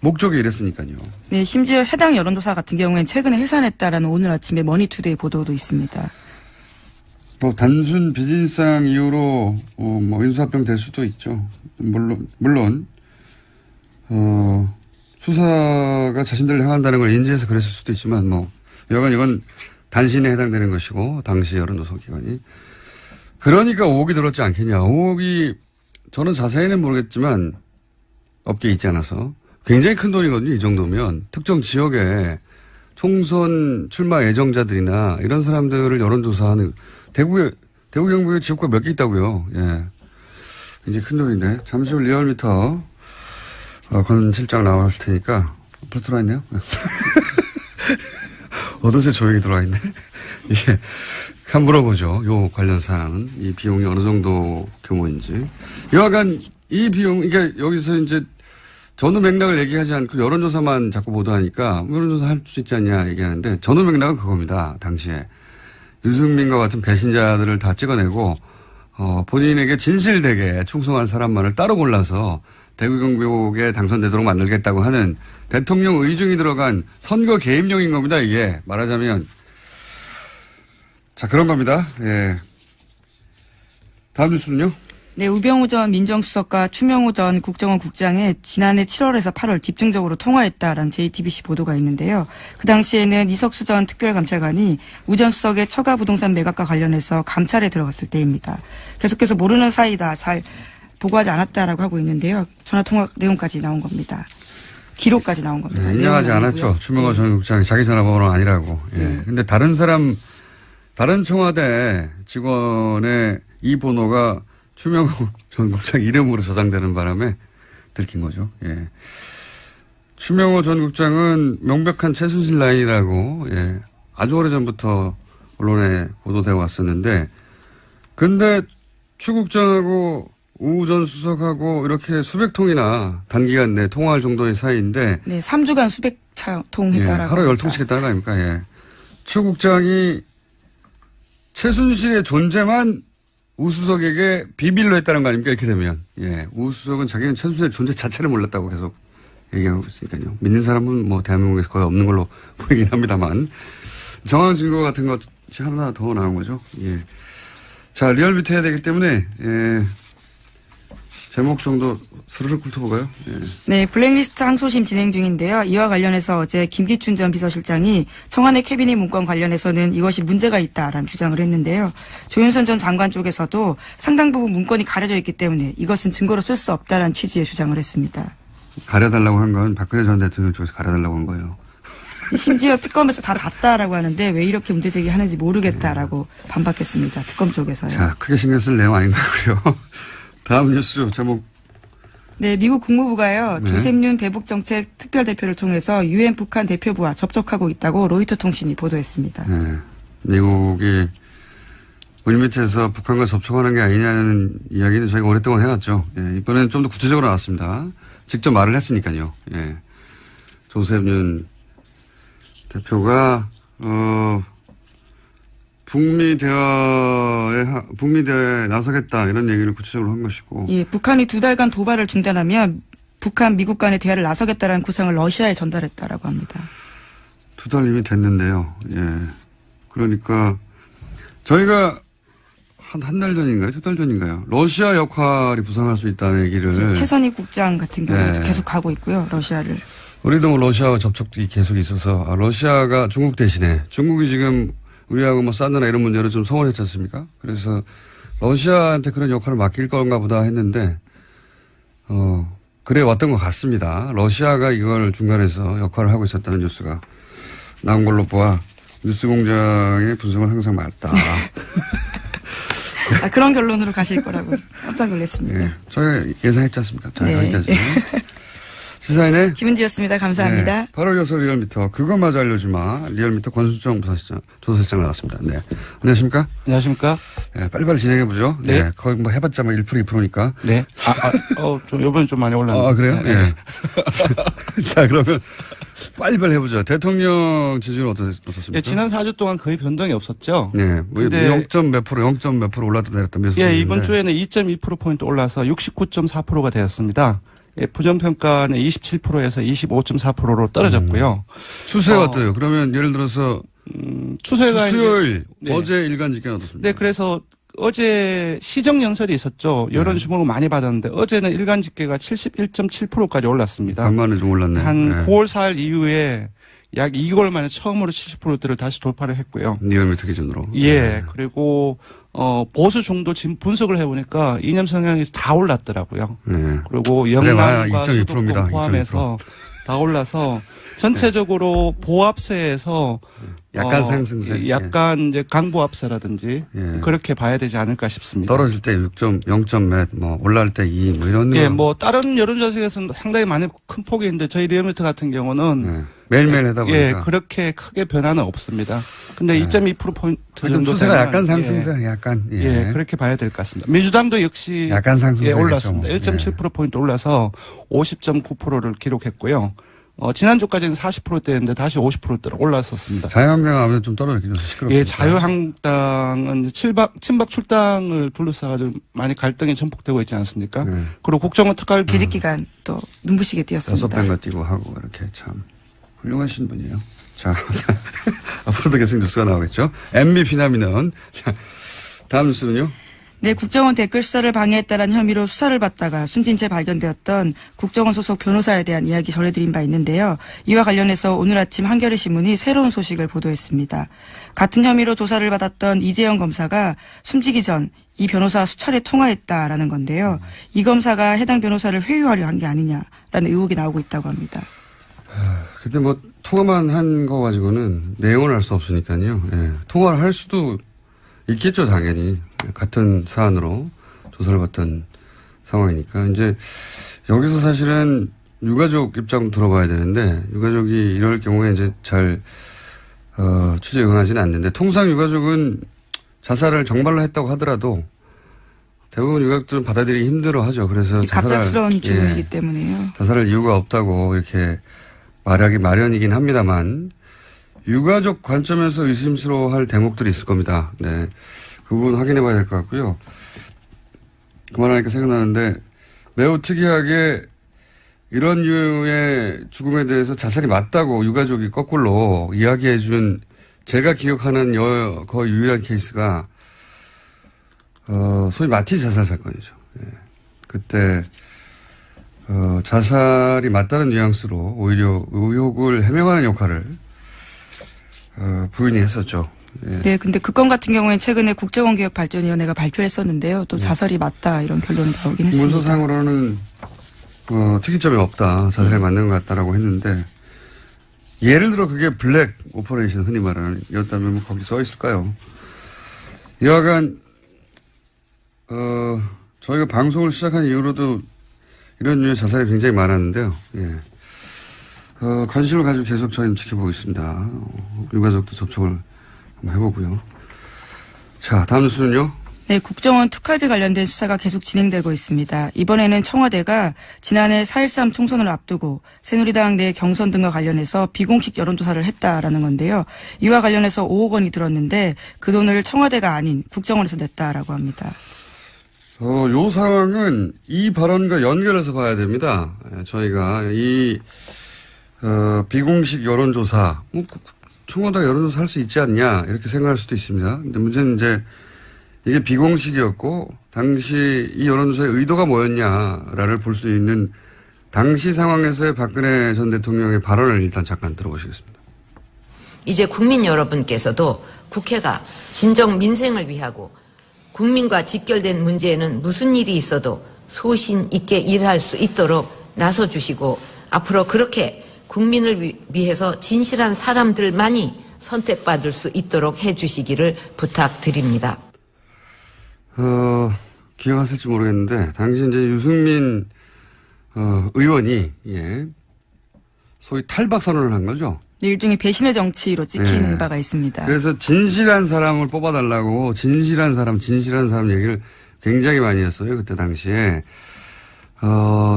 목적이 이랬으니까요. 네, 심지어 해당 여론조사 같은 경우에는 최근에 해산했다라는 오늘 아침에 머니투데이 보도도 있습니다. 뭐 단순 비즈니스상 이유로 뭐 인수합병 될 수도 있죠. 물론 수사가 자신들을 향한다는 걸 인지해서 그랬을 수도 있지만 뭐 여간 이건 단신에 해당되는 것이고 당시 여론조사 기관이 그러니까 의혹이 들었지 않겠냐. 의혹이 저는 자세히는 모르겠지만 업계에 있지 않아서 굉장히 큰 돈이거든요. 이 정도면. 특정 지역에 총선 출마 예정자들이나 이런 사람들을 여론조사하는 대구 경북에 지역구가 몇 개 있다고요. 예. 굉장히 큰 돈인데. 잠시 후 리얼미터 권 실장 나올 테니까 벌써 들어와 있네요. 어느새 조용히 들어와 있네. 예. 한번 물어보죠. 요 관련 사항은. 이 비용이 어느 정도 규모인지. 여하간 이 비용, 그러니까 여기서 이제 전후 맥락을 얘기하지 않고 여론조사만 자꾸 보도하니까 여론조사 할 수 있지 않냐 얘기하는데 전후 맥락은 그겁니다. 당시에. 유승민과 같은 배신자들을 다 찍어내고 본인에게 진실되게 충성한 사람만을 따로 골라서 대구 경북에 당선되도록 만들겠다고 하는 대통령 의중이 들어간 선거 개입용인 겁니다. 이게 말하자면. 자, 그런 겁니다. 예. 다음 뉴스는요? 네, 우병우 전 민정수석과 추명호 전 국정원 국장이 지난해 7월에서 8월 집중적으로 통화했다라는 JTBC 보도가 있는데요. 그 당시에는 이석수 전 특별감찰관이 우 전 수석의 처가 부동산 매각과 관련해서 감찰에 들어갔을 때입니다. 계속해서 모르는 사이다, 잘 보고하지 않았다라고 하고 있는데요. 전화통화 내용까지 나온 겁니다. 기록까지 나온 겁니다. 네, 인정하지 않았죠. 추명호 전 국장이 자기 전화번호는 아니라고. 예. 근데 다른 청와대 직원의 이 번호가 추명호 전 국장 이름으로 저장되는 바람에 들킨 거죠. 예. 추명호 전 국장은 명백한 최순실 라인이라고, 예. 아주 오래전부터 언론에 보도되어 왔었는데, 근데 추 국장하고 우 전 수석하고 이렇게 수백 통이나 단기간 내에 통화할 정도의 사이인데, 네, 3주간 수백 통 했다라고. 예, 하루 10통씩 했다는 거 아닙니까? 예. 추 국장이 최순실의 존재만 우 수석에게 비밀로 했다는 거 아닙니까? 이렇게 되면. 예. 우 수석은 자기는 최순실의 존재 자체를 몰랐다고 계속 얘기하고 있으니까요. 믿는 사람은 뭐 대한민국에서 거의 없는 걸로 보이긴 합니다만. 정황 증거 같은 것이 하나 더 나온 거죠. 예. 자, 리얼미터 해야 되기 때문에, 예. 제목 정도 스르륵 훑어볼까요? 예. 네, 블랙리스트 항소심 진행 중인데요. 이와 관련해서 어제 김기춘 전 비서실장이 청와대 캐비닛 문건 관련해서는 이것이 문제가 있다라는 주장을 했는데요. 조윤선 전 장관 쪽에서도 상당 부분 문건이 가려져 있기 때문에 이것은 증거로 쓸 수 없다라는 취지의 주장을 했습니다. 가려달라고 한 건 박근혜 전 대통령 쪽에서 가려달라고 한 거예요. 심지어 특검에서 다 봤다라고 하는데 왜 이렇게 문제 제기하는지 모르겠다라고 반박했습니다. 특검 쪽에서요. 자, 크게 신경 쓸 내용 아닌 거고요. 다음 뉴스 제목. 네, 미국 국무부가요. 네. 조셉윤 대북정책 특별대표를 통해서 유엔 북한 대표부와 접촉하고 있다고 로이터 통신이 보도했습니다. 네. 미국이 물밑에서 북한과 접촉하는 게 아니냐는 이야기는 저희가 오랫동안 해왔죠. 예, 이번에는 좀 더 구체적으로 나왔습니다. 직접 말을 했으니까요. 예. 조셉윤 대표가 북미 대화에 나서겠다 이런 얘기를 구체적으로 한 것이고. 예, 북한이 2달간 도발을 중단하면 북한 미국 간의 대화를 나서겠다라는 구상을 러시아에 전달했다라고 합니다. 2달 이미 됐는데요. 예. 그러니까 저희가 한 달 전인가요? 2달 전인가요? 러시아 역할이 부상할 수 있다는 얘기를. 최선희 국장 같은 경우도 네. 계속 가고 있고요. 러시아를. 우리도 뭐 러시아와 접촉이 계속 있어서 러시아가 중국 대신에 중국이 지금 우리하고 뭐 사드나 이런 문제로 좀 소원했지 않습니까? 그래서 러시아한테 그런 역할을 맡길 건가 보다 했는데 그래 왔던 것 같습니다. 러시아가 이걸 중간에서 역할을 하고 있었다는 뉴스가 나온 걸로 보아 뉴스공장의 분석은 항상 맞다. 그런 결론으로 가실 거라고 깜짝 놀랐습니다. 예, 저희가 예상했지 않습니까? 자, 네. 여기까지. 시사인의 김은지였습니다. 감사합니다. 네, 8월 6일 리얼미터 그것마저 알려주마 리얼미터 권순정 조사실장 나왔습니다. 네, 안녕하십니까? 안녕하십니까? 네, 빨리빨리 진행해보죠. 네. 네, 거의 뭐 해봤자 뭐 1% 2%니까. 네. 좀 요번에 좀 많이 올랐네요. 아, 그래요? 네. 예. 자, 그러면 빨리빨리 해보죠. 대통령 지지율 어떻습니까? 예, 지난 4주 동안 거의 변동이 없었죠. 네, 뭐 근데 0점 몇 프로 올랐다 내렸다 몇 예, 이번 주에는 2.2%포인트 올라서 69.4%가 되었습니다. 예, 부정평가는 27%에서 25.4%로 떨어졌고요. 추세가 어때요? 그러면 예를 들어서 추세가 수요일 네. 어제 일간 집계는 어떻습니까? 네, 그래서 어제 시정연설이 있었죠. 여론 주목을 많이 받았는데 어제는 일간 집계가 71.7%까지 올랐습니다. 간만에 좀 올랐네. 한 네. 9월 4일 이후에 약 2개월 만에 처음으로 70%대를 다시 돌파를 했고요. 리얼미터 기준으로. 예, 네. 그리고 보수 중도 지금 분석을 해보니까 이념 성향이 다 올랐더라고요. 네. 그리고 그래, 영남과 2.2%입니다. 수도권 포함해서 다 올라서 전체적으로 보합세에서 약간 상승세. 약간 이제 강보합세라든지 예. 그렇게 봐야 되지 않을까 싶습니다. 떨어질 때 0점 몇, 뭐 올라갈 때 2, 뭐 이런. 예, 거. 뭐 다른 여론조사에서는 상당히 많이 큰 폭이 있는데 저희 리얼미터 같은 경우는 네. 매일매일 하다 보니까. 예, 그렇게 크게 변화는 없습니다. 근데 2.2% 정도 추세가 되면, 약간 상승세, 약간. 예, 그렇게 봐야 될 것 같습니다. 민주당도 역시 약간 상승세. 예, 올랐습니다. 1.7%포인트 올라서 50.9%를 기록했고요. 지난주까지는 40%대였는데 다시 50%대로 올랐었습니다. 자유한국당 아무래도 좀 떨어졌긴 좀 시끄럽죠. 예, 자유한국당은 친박 출당을 둘러싸가지고 많이 갈등이 전폭되고 있지 않습니까? 네. 그리고 국정원 특활비 재직 기간 또 눈부시게 뛰었습니다. 6배가 뛰고 하고 이렇게 참 훌륭하신 분이에요. 자, 앞으로도 계속 뉴스가 나오겠죠. MB 피난민은. 자, 다음 뉴스는요. 네, 국정원 댓글 수사를 방해했다는 혐의로 수사를 받다가 숨진 채 발견되었던 국정원 소속 변호사에 대한 이야기 전해드린 바 있는데요. 이와 관련해서 오늘 아침 한겨레 신문이 새로운 소식을 보도했습니다. 같은 혐의로 조사를 받았던 이재영 검사가 숨지기 전 이 변호사와 수차례 통화했다라는 건데요. 이 검사가 해당 변호사를 회유하려 한 게 아니냐라는 의혹이 나오고 있다고 합니다. 그때 뭐 통화만 한 거 가지고는 내용을 알 수 없으니까요. 예. 통화를 할 수도 있겠죠, 당연히. 같은 사안으로 조사를 받던 상황이니까. 이제 여기서 사실은 유가족 입장 들어봐야 되는데, 유가족이 이럴 경우에 이제 잘, 취재에 응하지는 않는데, 통상 유가족은 자살을 정말로 했다고 하더라도 대부분 유가족들은 받아들이기 힘들어 하죠. 그래서 갑작스러운 죽음이기 때문에요. 자살할 이유가 없다고 이렇게 말하기 마련이긴 합니다만, 유가족 관점에서 의심스러워할 대목들이 있을 겁니다. 네. 그 부분 확인해 봐야 될 것 같고요. 그만하니까 생각나는데 매우 특이하게 이런 류의 죽음에 대해서 자살이 맞다고 유가족이 거꾸로 이야기해 준 제가 기억하는 거의 유일한 케이스가 소위 마티 자살 사건이죠. 예. 그때 자살이 맞다는 뉘앙스로 오히려 의혹을 해명하는 역할을 부인이 했었죠. 예. 네, 근데 그 건 같은 경우에는 최근에 국정원개혁발전위원회가 발표를 했었는데요. 또 자살이 맞다 이런 결론이 나오긴 했습니다. 문서상으로는 특이점이 없다. 자살에 맞는 것 같다라고 했는데 예를 들어 그게 블랙 오퍼레이션 흔히 말하는 이었다면 뭐 거기 써 있을까요? 여하간 저희가 방송을 시작한 이후로도 이런 류의 자살이 굉장히 많았는데요. 예. 관심을 가지고 계속 저희는 지켜보고 있습니다. 유가족도 접촉을 한번 해보고요. 자, 다음 뉴스는요. 네, 국정원 특활비 관련된 수사가 계속 진행되고 있습니다. 이번에는 청와대가 지난해 4.13 총선을 앞두고 새누리당 내 경선 등과 관련해서 비공식 여론조사를 했다라는 건데요. 이와 관련해서 5억 원이 들었는데 그 돈을 청와대가 아닌 국정원에서 냈다라고 합니다. 요 상황은 이 발언과 연결해서 봐야 됩니다. 저희가 이 비공식 여론조사, 청와대가 여론조사 할 수 있지 않냐 이렇게 생각할 수도 있습니다. 근데 문제는 이제 이게 비공식이었고 당시 이 여론조사의 의도가 뭐였냐를 볼 수 있는 당시 상황에서의 박근혜 전 대통령의 발언을 일단 잠깐 들어보시겠습니다. 이제 국민 여러분께서도 국회가 진정 민생을 위하고 국민과 직결된 문제에는 무슨 일이 있어도 소신 있게 일할 수 있도록 나서주시고 앞으로 그렇게 국민을 위해서 진실한 사람들만이 선택받을 수 있도록 해주시기를 부탁드립니다. 기억하실지 모르겠는데 당시 이제 유승민 의원이 소위 탈박 선언을 한 거죠. 네, 일종의 배신의 정치로 찍힌 네. 바가 있습니다. 그래서 진실한 사람을 뽑아달라고 진실한 사람 얘기를 굉장히 많이 했어요. 그때 당시에.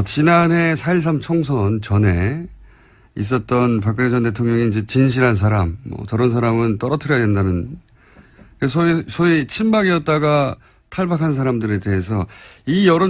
지난해 4.13 총선 전에 있었던 박근혜 전 대통령이 이제 진실한 사람, 저런 사람은 떨어뜨려야 된다는 소위 친박이었다가 탈박한 사람들에 대해서 이 여론